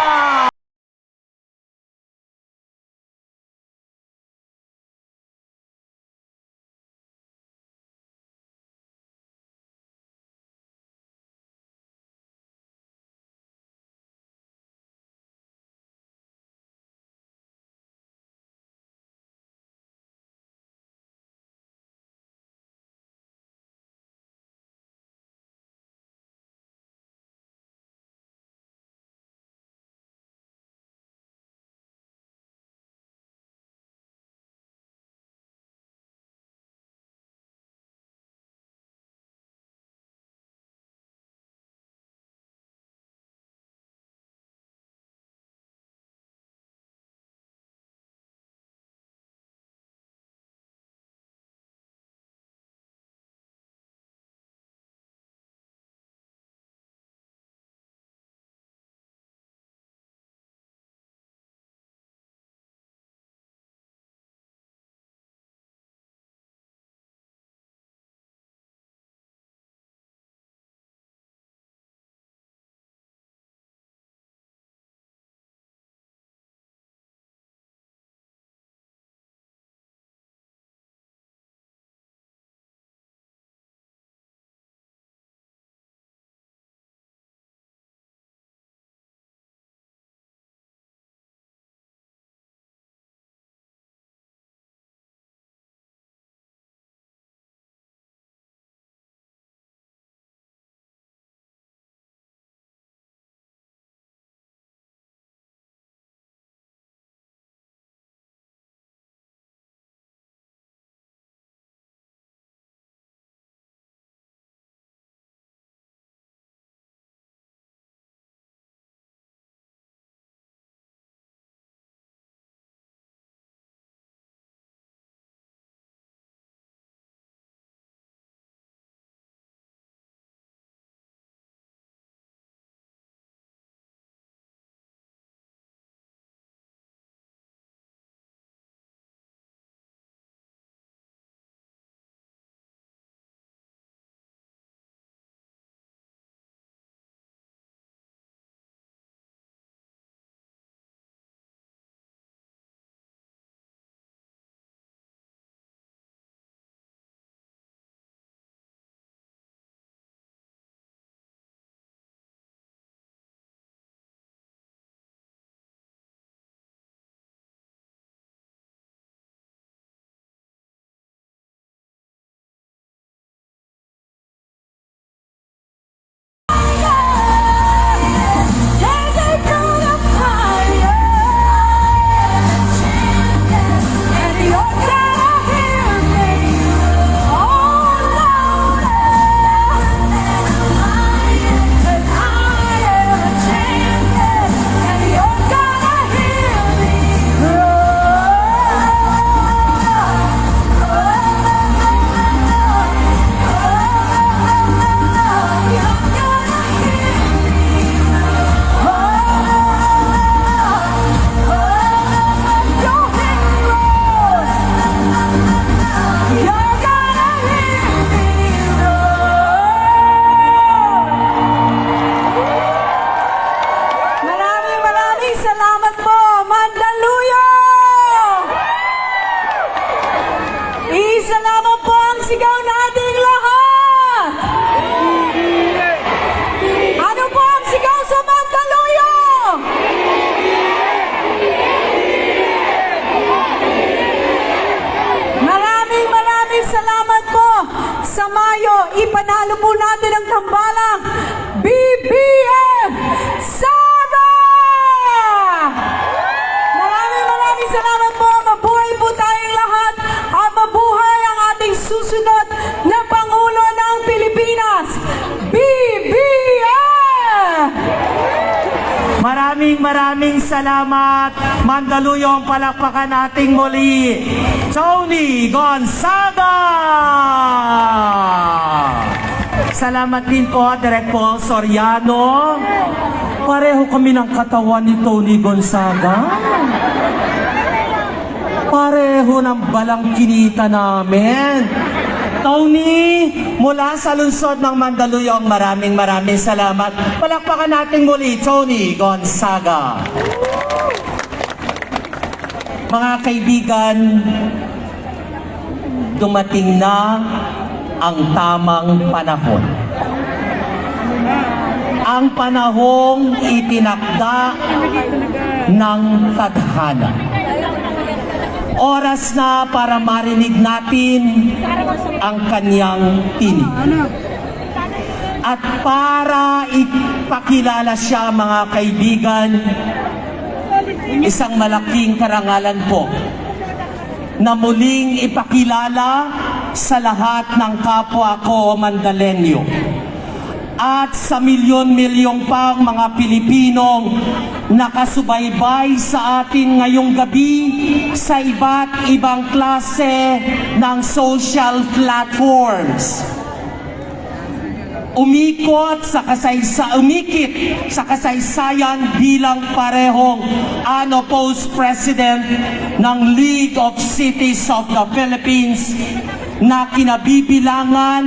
ipanalo po natin ang tambalang BBM Sara! Maraming salamat po. Mabuhay po tayong lahat at mabuhay ang ating susunod na Pangulo ng Pilipinas, BBM! Maraming salamat. Mandaluyong palakpakan nating muli. Tony Gonzaga! Salamat din po, Direk Paul Soriano. Pareho kami ng katawan ni Tony Gonzaga. Pareho ng balang kinita namin. Tony, mula sa lungsod ng Mandaluyong, maraming salamat. Palakpakan natin muli, Tony Gonzaga. Mga kaibigan, dumating na ang tamang panahon. Ang panahong itinakda ng tadhana. Oras na para marinig natin ang kanyang tinig. At para ipakilala siya, mga kaibigan, isang malaking karangalan po na muling ipakilala sa lahat ng kapwa ko Mandalenyo at sa milyon-milyong pang mga Pilipinong nakasubaybay sa atin ngayong gabi sa iba't ibang klase ng social platforms. Umikit sa kasaysayan bilang parehong unopposed president ng League of Cities of the Philippines na kinabibilangan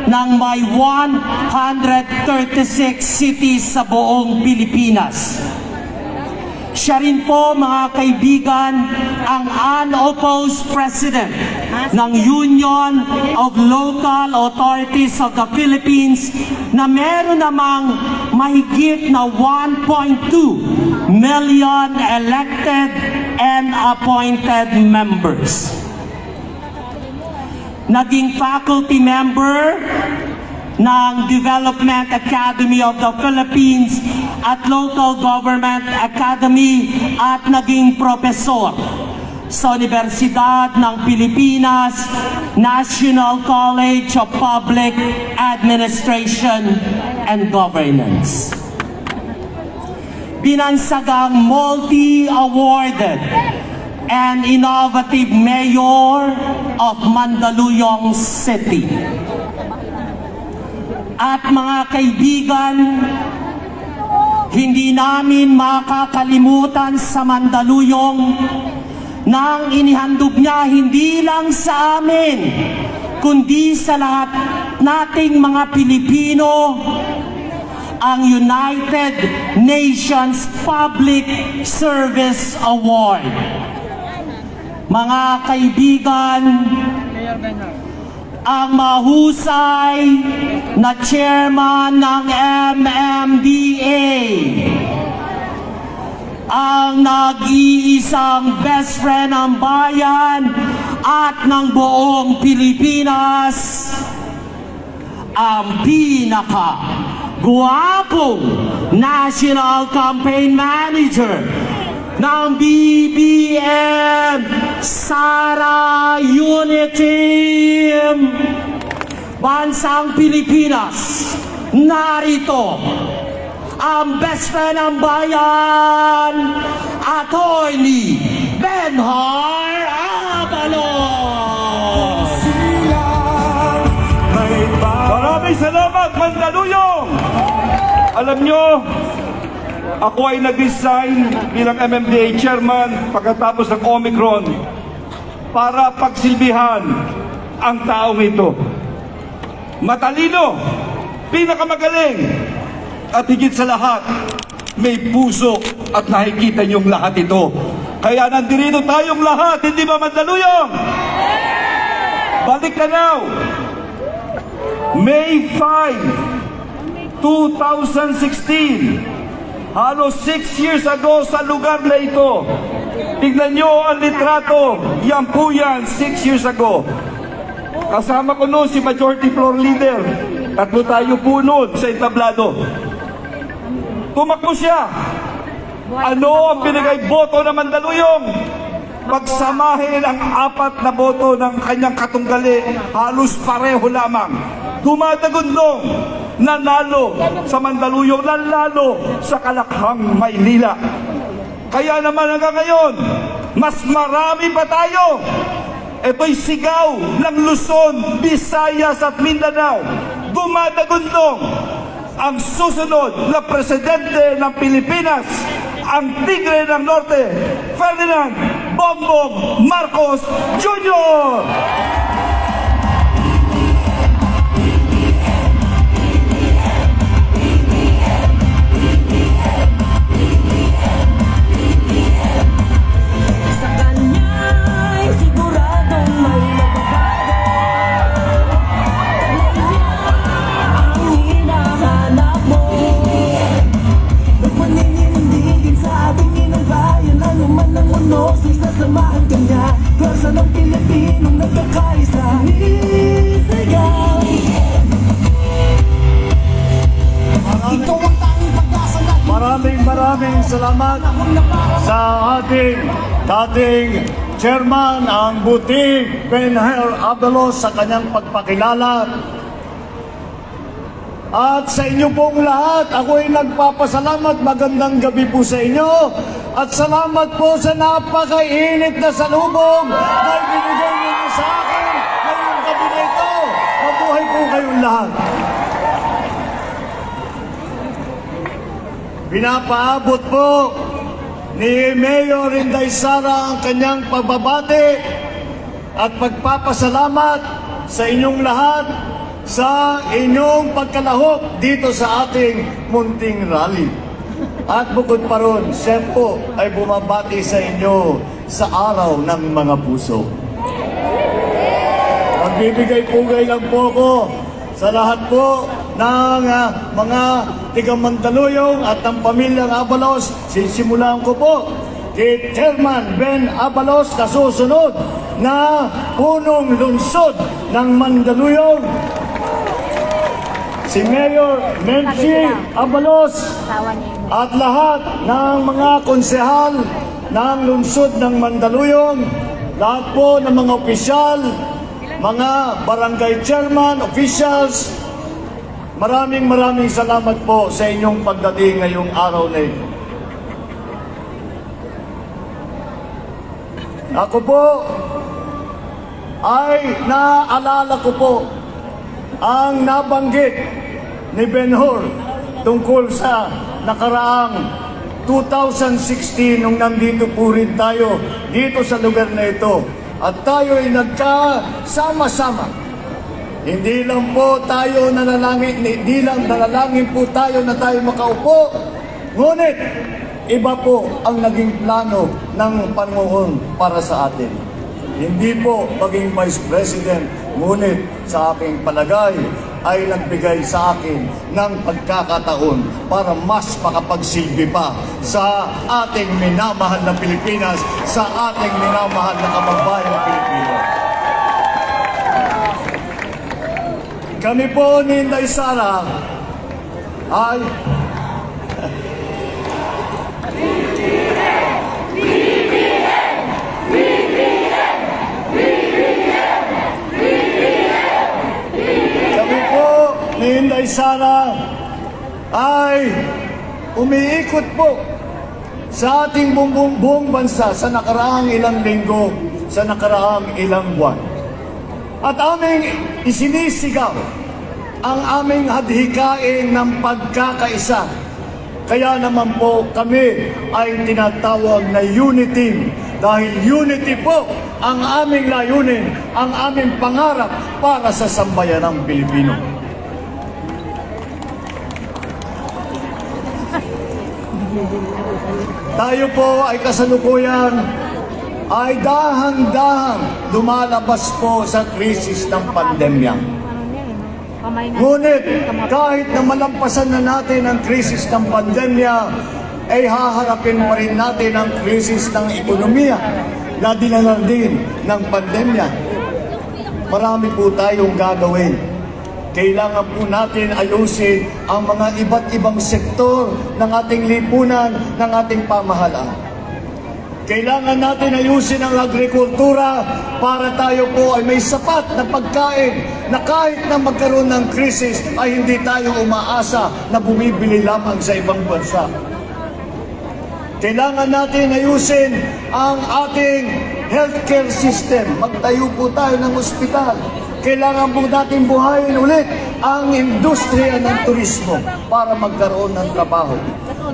ng may 136 cities sa buong Pilipinas. Siya rin po, mga kaibigan, ang unopposed president ng Union of Local Authorities of the Philippines na meron namang mahigit na 1.2 million elected and appointed members. Naging faculty member ng Development Academy of the Philippines at Local Government Academy at naging profesor sa Universidad ng Pilipinas, National College of Public Administration and Governance. Binansagang multi-awarded and innovative mayor of Mandaluyong City. At mga kaibigan, hindi namin makakalimutan sa Mandaluyong nang inihandog niya hindi lang sa amin, kundi sa lahat nating mga Pilipino ang United Nations Public Service Award. Mga kaibigan, ang mahusay na chairman ng MMDA, ang nag-iisang best friend ng bayan at ng buong Pilipinas, ang pinaka-guwapong National Campaign Manager ng BBM Sara Unit Team, Bansang Pilipinas. Narito ang best friend ng bayan, Attorney Benhar Abalos. Maraming salamat, Mandaluyong! Alam nyo, ako ay nag-resign bilang MMDA chairman pagkatapos ng Omicron para pagsilbihan ang taong ito. Matalino, pinakamagaling, at higit sa lahat, may puso at nakikita niyong lahat ito. Kaya nandito tayong lahat, hindi ba Mandaluyong? Balik Tanaw, May 5, 2016, halos 6 years ago sa lugar na ito. Tignan nyo ang litrato, yan po yan, 6 years ago. Kasama ko noon si Majority Floor Leader. Tatlo tayo po noon sa entablado. Tumakbo siya. Ano ang binigay boto ng Mandaluyong? Pagsamahin ang 4 na boto ng kanyang katunggali, halos pareho lamang. Dumadagundong, nanalo sa Mandaluyong, nanalo sa Kalakhang, Maynila. Kaya naman hanggang ngayon, mas marami pa tayo. Ito'y sigaw ng Luzon, Visayas at Mindanao. Dumadagundong ang susunod na presidente ng Pilipinas, ang Tigre ng Norte, Ferdinand Bongbong Marcos Jr. Sa kanya'y siguradong may magbabago. Ang hinahanap mo. Magpaninindigin sa ating inang bayan. Ano man ang unos, isasamahan ka niya. Klasa ng Pilipinong nagkakaisa. Isigaw. Ikaw ang tanging pag-asa na Maraming salamat sa ating dating chairman, ang buting Benher Abalos, sa kanyang pagpakilala. At sa inyo pong lahat, ako'y nagpapasalamat. Magandang gabi po sa inyo. At salamat po sa napakainit na salubong na ibinigay ninyo sa akin ngayong gabi na ito. Mabuhay po kayong lahat. Pinapaabot po ni Mayor Inday Sara ang kanyang pagbabati at pagpapasalamat sa inyong lahat sa inyong pagkalahok dito sa ating munting rally. At bukod pa ron, siya po ay bumabati sa inyo sa araw ng mga puso. Magbibigay-pugay lang po ako sa lahat po ng mga tiga-Mandaluyong at ng pamilyang Abalos. Sisimulan ko po kay Chairman Ben Abalos, kasusunod na punong lungsod ng Mandaluyong, si Mayor Menchi Abalos, at lahat ng mga konsehal ng lungsod ng Mandaluyong, lahat po ng mga opisyal, mga barangay chairman, officials. Maraming salamat po sa inyong pagdating ngayong araw na ito. Ako po ay naaalala ko po ang nabanggit ni Benhur tungkol sa nakaraang 2016 nung nandito po rin tayo dito sa lugar na ito. At tayo ay nagkasama-sama. Hindi lang po tayo nanalangin, hindi lang nanalangin po tayo na tayo makaupo. Ngunit, iba po ang naging plano ng Panginoon para sa atin. Hindi po maging Vice President, ngunit sa aking palagay ay nagbigay sa akin ng pagkakataon para mas makapagsilbi pa sa ating minamahal na Pilipinas, sa ating minamahal na kababayang Pilipino. Kami po ni Inday Sara ay ni Inday Sara ay umiikot po sa ating buong bansa sa nakaraang ilang linggo, sa nakaraang ilang buwan. At aming isinisigaw ang aming hadhikain ng pagkakaisa. Kaya naman po kami ay tinatawag na unity, dahil unity po ang aming layunin, ang aming pangarap para sa sambayanang Pilipino. Tayo po ay kasalukuyan ay dahan-dahang lumalabas po sa krisis ng pandemya. Ngunit kahit na malampasan na natin ang krisis ng pandemya, ay haharapin pa rin natin ang krisis ng ekonomiya na dinala din ng pandemya. marami po tayong gagawin. Kailangan po natin ayusin ang mga iba't ibang sektor ng ating lipunan, ng ating pamahalaan. Kailangan natin ayusin ang agrikultura para tayo po ay may sapat na pagkain na kahit na magkaroon ng krisis ay hindi tayo umaasa na bumibili lamang sa ibang bansa. Kailangan natin ayusin ang ating healthcare system. Magtayo po tayo ng ospital. Kailangan po natin buhayin ulit ang industriya ng turismo para magkaroon ng trabaho.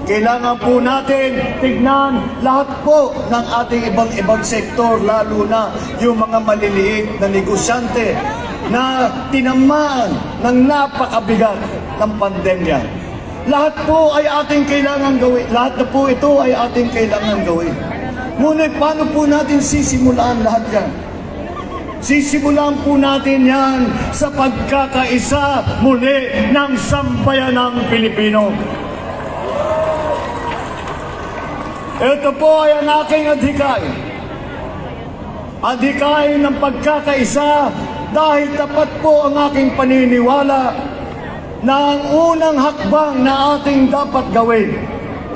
Kailangan po natin tignan lahat po ng ating ibang sektor, lalo na yung mga maliliit na negosyante na tinamaan ng napakabigat ng pandemya. Lahat po ay ating kailangan gawin. Lahat na po ito ay ating kailangan gawin. Ngunit paano po natin sisimulaan lahat yan? Sisimulan po natin yan sa pagkakaisa muli ng sambayanang Pilipino. Ito po ay ang aking adhikain. Adhikain ng pagkakaisa dahil tapat po ang aking paniniwala na ang unang hakbang na ating dapat gawin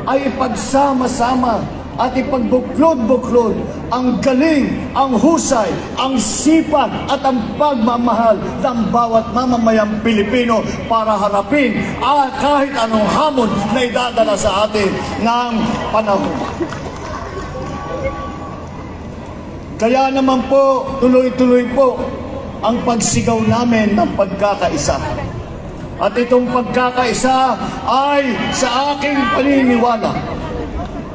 ay ipagsama-sama at ipagbuklod-buklod ang galing, ang husay, ang sipag at ang pagmamahal ng bawat mamamayang Pilipino para harapin kahit anong hamon na idadala sa atin ng panahon. Kaya naman po, tuloy-tuloy po ang pagsigaw namin ng pagkakaisa. At itong pagkakaisa ay sa aking paniniwala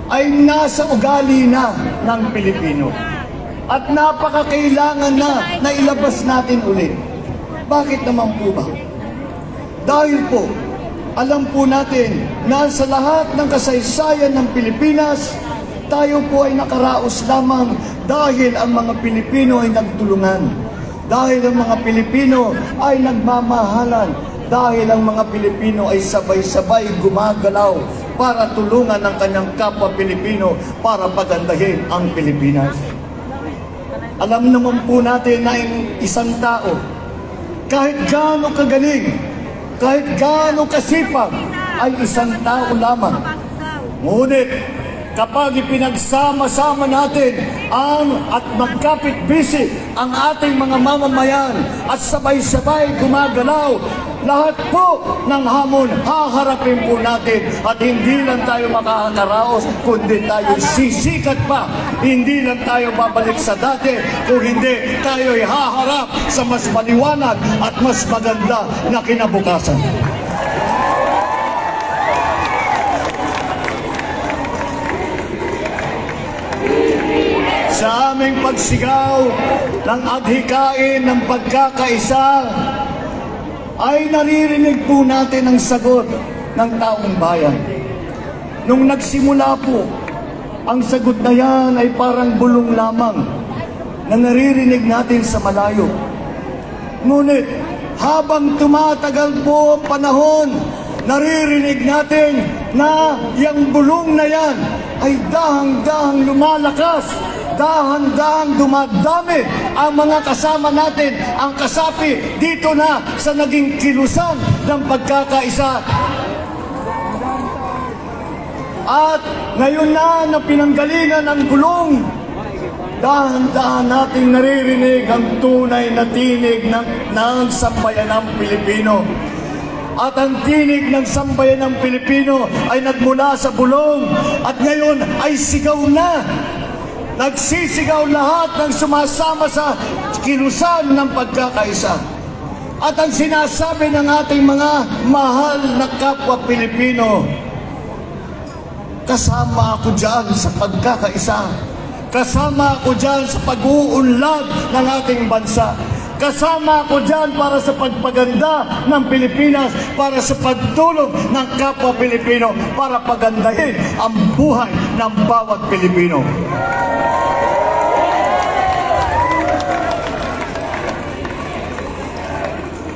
ay nasa ugali na ng Pilipino. At napakakailangan na ilabas natin ulit. Bakit naman po ba? Dahil po, alam po natin na sa lahat ng kasaysayan ng Pilipinas, tayo po ay nakaraos lamang dahil ang mga Pilipino ay nagtulungan. Dahil ang mga Pilipino ay nagmamahalan. Dahil ang mga Pilipino ay sabay-sabay gumagalaw para tulungan ang kanyang kapwa Pilipino para pagandahin ang Pilipinas. Alam naman po natin na isang tao, kahit gaano kagaling, kahit gaano kasipag, ay isang tao lamang. Ngunit, kapag ipinagsama-sama natin at magkapit-bisig ang ating mga mamamayan at sabay-sabay gumagalaw, lahat po ng hamon haharapin po natin at hindi lang tayo makakaraos kundi tayo sisikat pa. Hindi lang tayo babalik sa dati kung hindi tayo haharap sa mas maliwanag at mas maganda na kinabukasan. Sa aming pagsigaw ng adhikain ng pagkakaisa, ay naririnig po natin ang sagot ng taong bayan. Nung nagsimula po, ang sagot na yan ay parang bulong lamang na naririnig natin sa malayo. Ngunit habang tumatagal po ang panahon, naririnig natin na yung bulong na yan ay dahang-dahang lumalakas, dahan-dahang dumadami ang mga kasama natin, ang kasapi dito na sa naging kilusan ng pagkakaisa. At ngayon na pinanggalingan ng gulong, dahan-dahan nating naririnig ang tunay na tinig ng sambayanang Pilipino. At ang tinig ng sambayanang Pilipino ay nagmula sa bulong at ngayon ay sigaw na. Nagsisigaw lahat ng sumasama sa kilusan ng pagkakaisa. At ang sinasabi ng ating mga mahal na kapwa Pilipino, kasama ako dyan sa pagkakaisa. Kasama ako dyan sa pag-uunlad ng ating bansa. Kasama ako dyan para sa pagpaganda ng Pilipinas, para sa pagtulong ng kapwa Pilipino, para pagandahin ang buhay ng bawat Pilipino.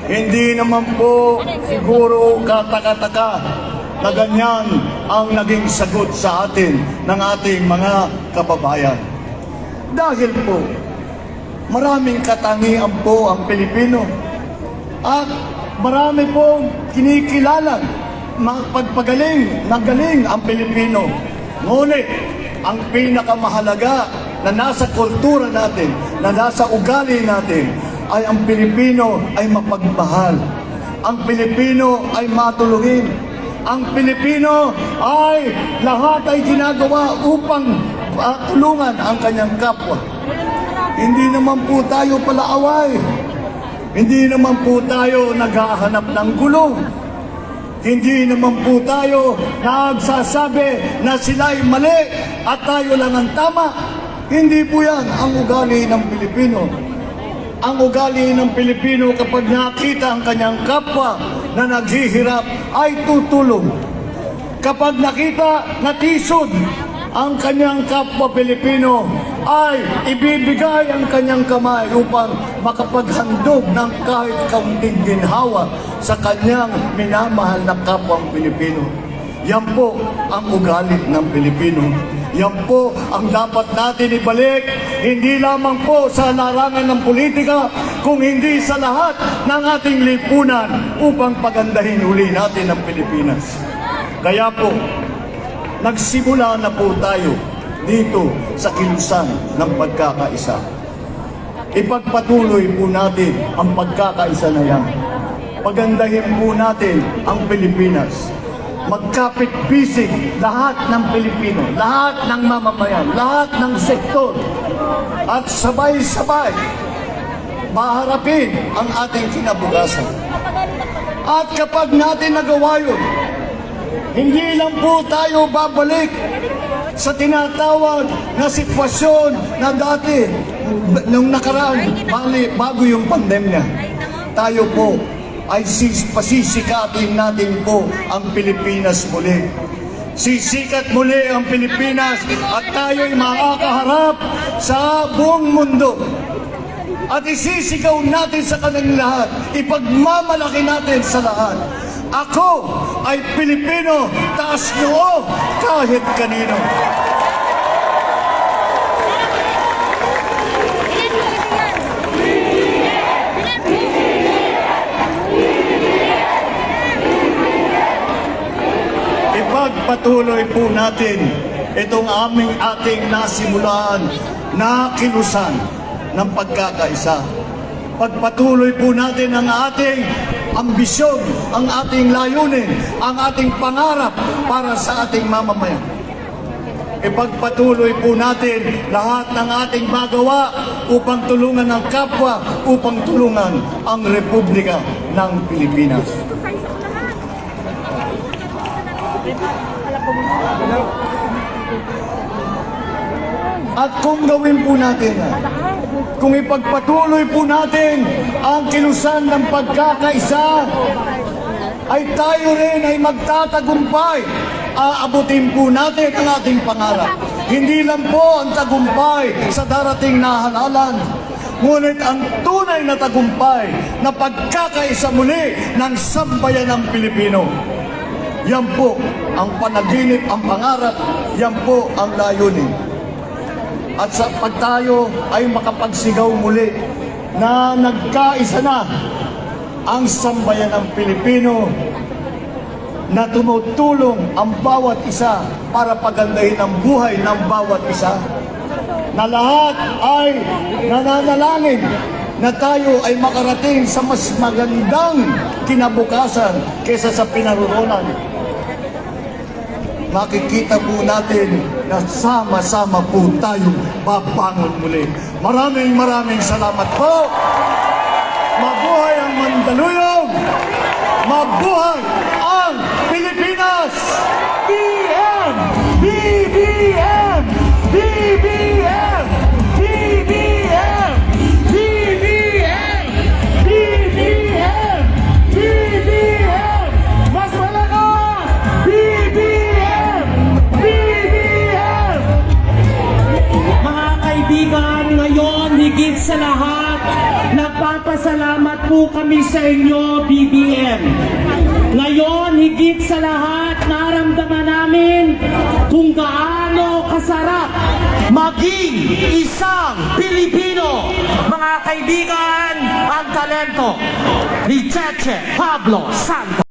Hindi naman po siguro kataka-taka na ganyan ang naging sagot sa atin ng ating mga kababayan. Dahil po, Maraming katangian po ang Pilipino. At marami pong kinikilalan, magpagpagaling, nagaling ang Pilipino. Ngunit, ang pinakamahalaga na nasa kultura natin, na nasa ugali natin, ay ang Pilipino ay mapagmahal. Ang Pilipino ay matulungin. Ang Pilipino ay lahat ay ginagawa upang tulungan ang kanyang kapwa. Hindi naman po tayo palaaway. Hindi naman po tayo naghahanap ng gulo. Hindi naman po tayo nagsasabi na sila'y mali at tayo lang ang tama. Hindi po yan ang ugali ng Pilipino. Ang ugali ng Pilipino kapag nakita ang kanyang kapwa na naghihirap ay tutulong. Kapag nakita na tisod ang kanyang kapwa Pilipino ay ibibigay ang kanyang kamay upang makapaghandog ng kahit kaunting ginhawa sa kanyang minamahal na kapwang Pilipino. Yan po ang ugali ng Pilipino. Yan po ang dapat natin ibalik, hindi lamang po sa larangan ng politika, kung hindi sa lahat ng ating lipunan upang pagandahin uli natin ang Pilipinas. Kaya po, nagsimula na po tayo dito sa kilusan ng pagkakaisa. Ipagpatuloy po natin ang pagkakaisa na yan. Pagandahin po natin ang Pilipinas. Magkapit-bisig lahat ng Pilipino, lahat ng mamamayan, lahat ng sektor. At sabay-sabay, maharapin ang ating kinabukasan. At kapag natin nagawa yun, hindi lang po tayo babalik sa tinatawag na sitwasyon na dati nung nakaraan, bago yung pandemya. Tayo po ay pasisikatin natin po ang Pilipinas muli. Sisikat muli ang Pilipinas at tayo'y makakaharap sa buong mundo. At isisigaw natin sa kanilang lahat, ipagmamalaki natin sa lahat. Ako ay Pilipino, taas noo kahit kanino. Ipagpatuloy po natin itong ating nasimulaan na kilusan ng pagkakaisa. Pagpatuloy po natin ang ating ambisyon, ang ating layunin, ang ating pangarap para sa ating mamamayan. Ipagpatuloy po natin lahat ng ating magawa upang tulungan ang kapwa, upang tulungan ang Republika ng Pilipinas. At kung gawin po natin, kung ipagpatuloy po natin ang kilusan ng pagkakaisa, ay tayo rin ay magtatagumpay. Aabutin po natin ang ating pangarap. Hindi lang po ang tagumpay sa darating na halalan, ngunit ang tunay na tagumpay na pagkakaisa muli ng sambayan ng Pilipino. Yan po ang panaginip, ang pangarap, yan po ang layunin. At sa pag tayo ay makapagsigaw muli na nagkaisa na ang sambayan ng Pilipino, na tumutulong ang bawat isa para pagandahin ang buhay ng bawat isa, na lahat ay nananalangin na tayo ay makarating sa mas magandang kinabukasan kaysa sa pinaroonan. Makikita po natin na sama-sama po tayong babangon muli. Maraming salamat po. Mabuhay ang Mandaluyong! Mabuhay ang Pilipinas! BBM! BBM! BBM! BBM! BBM! BBM! BBM! Mas malakas! BBM! BBM! Mga kaibigan, ngayon higit sa lahat, nagpapasalamat po kami sa inyo, BBM. Ngayon, higit sa lahat, naramdaman namin kung gaano kasarap maging isang Pilipino. Mga kaibigan, ang talento ni Cheche Pablo Santos.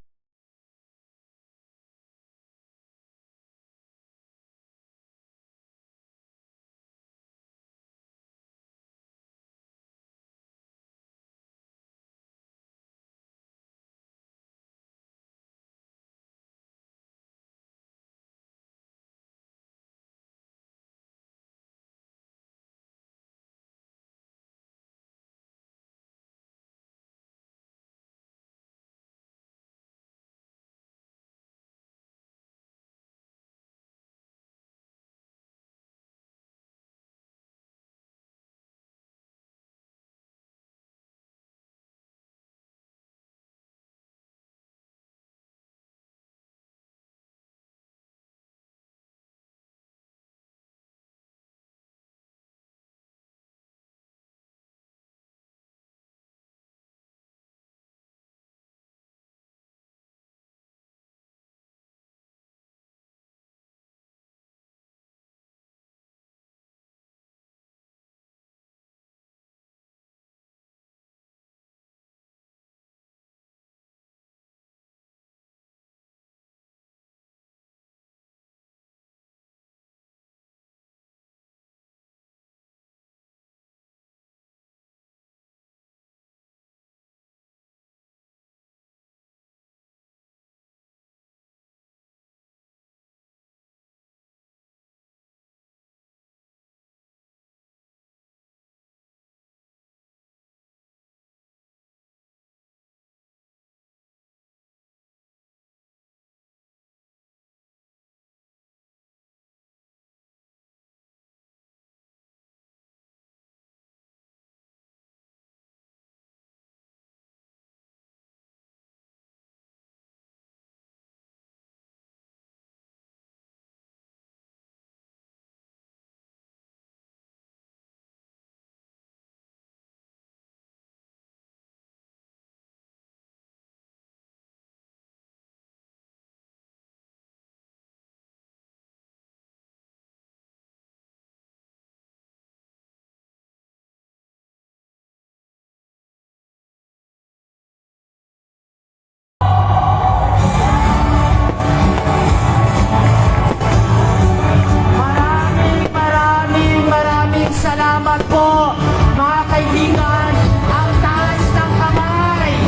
Salamat po, mga kaibigan. Ang taas ng kamay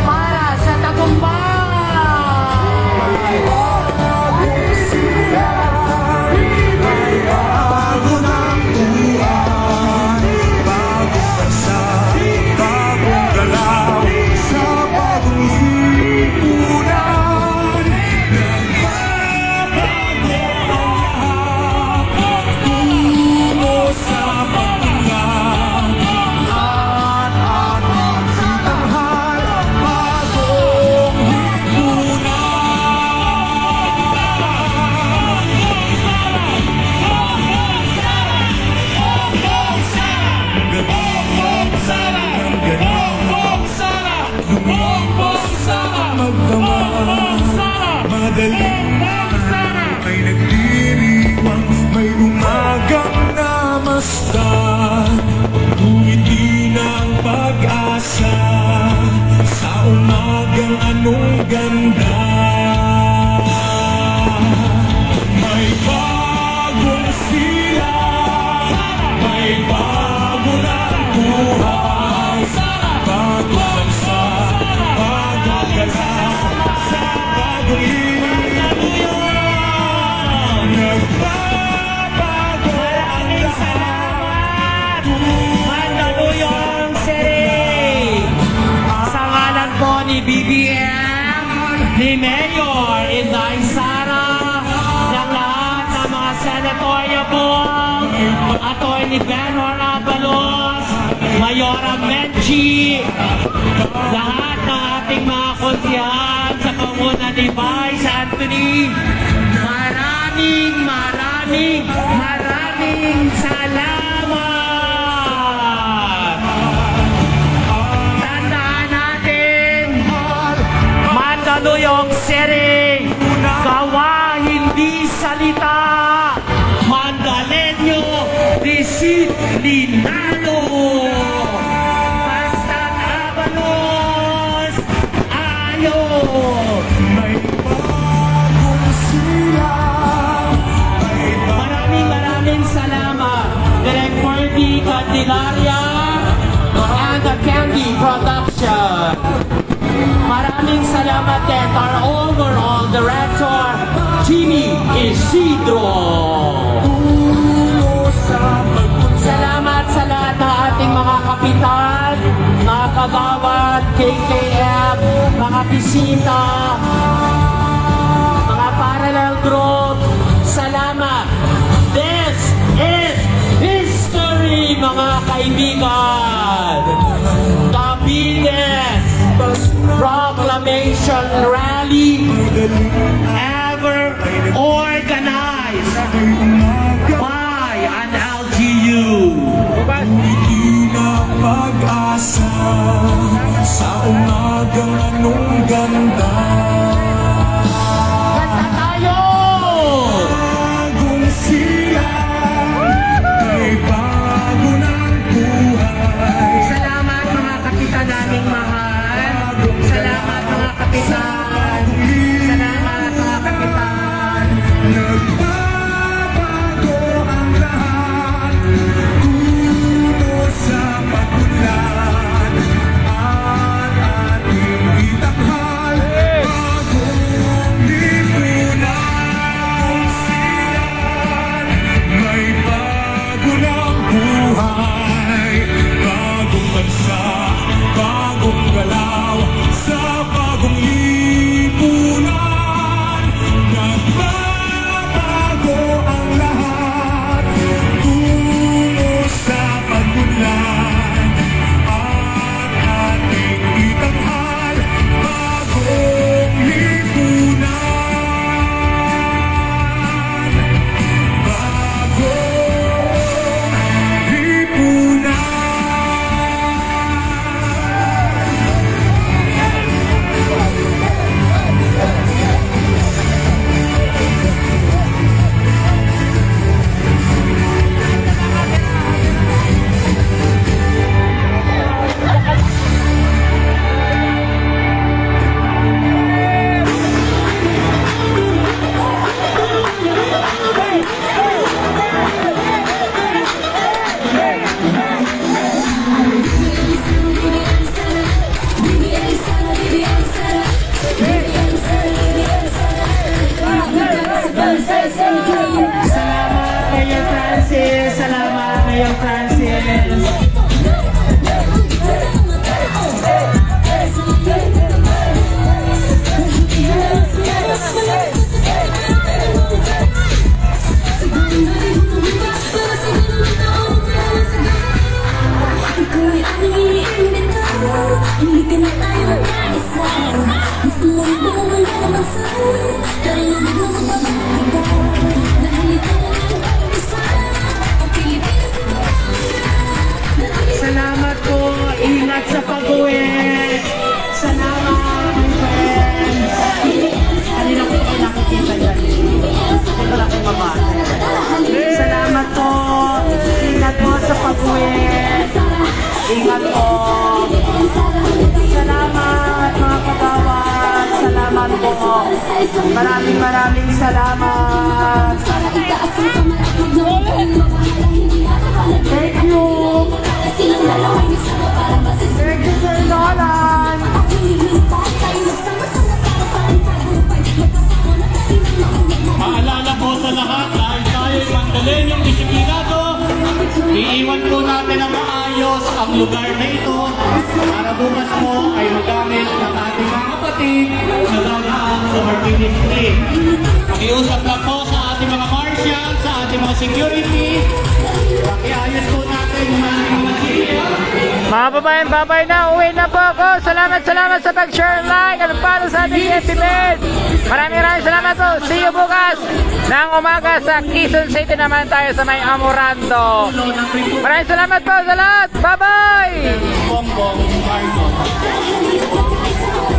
para sa tagumpay. Bago ng buhay, bagong bansa, bagong galaw, sa bagong lipunan. Nagbabago ang lahat, tungo sa pagtanggap. At ating sitanghal, bagong madaling ay nagdiriwang, may umagang namasdan, tuwid ng pag-asa, sa umagang anong ganda. May bagong sila, may bago ng buhay, bagong bansa, bagong galaw, sa bagong lipunan. Nagbabago ang lahat. Mandaluyong City. Sa ngalan po ni BBM, ni Mayor Inday Sara, ng lahat ng mga senatorya po, Atty. Benhur Abalos, Mayora Menchi, lahat ng ating mga konsihan sa panguna ni Vice Anthony, maraming salamat! Tandaan natin, Mandaluyong City, gawa hindi salita, Mandalenyo si Linalo. Basta Abalos, ayaw. May bagong silang, may Maraming salamat, Direk Marty Candelaria and the Candy Production. Maraming salamat din our overall director, Jimmy Isidro. Salamat sa lahat ng ating mga kapitan, mga kagawad, KKF, mga bisita, mga parallel group. Salamat. This is history, mga kaibigan. The biggest proclamation rally ever organized by an LGU. Hindi na pag-asa sa umagang anong ganda. Kanta tayo! Bagong silang, may bago ng buhay. Salamat mga kapitan naming mahal. Salamat mga kapitan. Salamat mga kapitan. Nagbabago ang lahat, tungo sa pagbulan at ating itanghal. Bagong lipunan, silan, may bago ng buhay. Bagong bansa, bagong galaw, sa bagong lipunan. Nagbabago ang lahat, tungo sa pagbulan at ating itanghal. Bagong lipunan, bagong lipunan. Salamat Mayor Francis. Salamat Mayor Francis. Hindi ka na tayo mag-isa. Gusto mo rin ba naman naman sa'yo? Pero naman naman magpapagda. Dahil ito na lang ang isa. Ang Pilipinas ito ang Salamat po. Ingat sa pag-uwi. Salamat, my friends. Kanina ko kayo nakikita dyan. Ito lang kayo mabasa. Salamat po. Ingat po sa pag-uwi. Ingat po. Salamat mga kagawad. Salamat po. Maraming salamat. Thank you. Thank you, Sir Nolan. Paalala po sa lahat, dahil tayo'y Mandalenyong disiplinado, iiwan po natin ang maayos ang lugar na ito para bukas po ay magamit ng ating mga kapatid sa dadaan sa Martinez Street. Pakiusap lang po sa ating mga marshal, sa ating mga security, pakiayos po natin yung ating mga sila. Mga babayan, babay na. Uwi na po ako. Salamat sa pag-share, like, at follow sa ating FB page. Maraming salamat po. See you bukas ng umaga sa Quezon City naman tayo sa may Amorando. Maraming salamat po sa lahat. Bye-bye! Bongbong Marcos.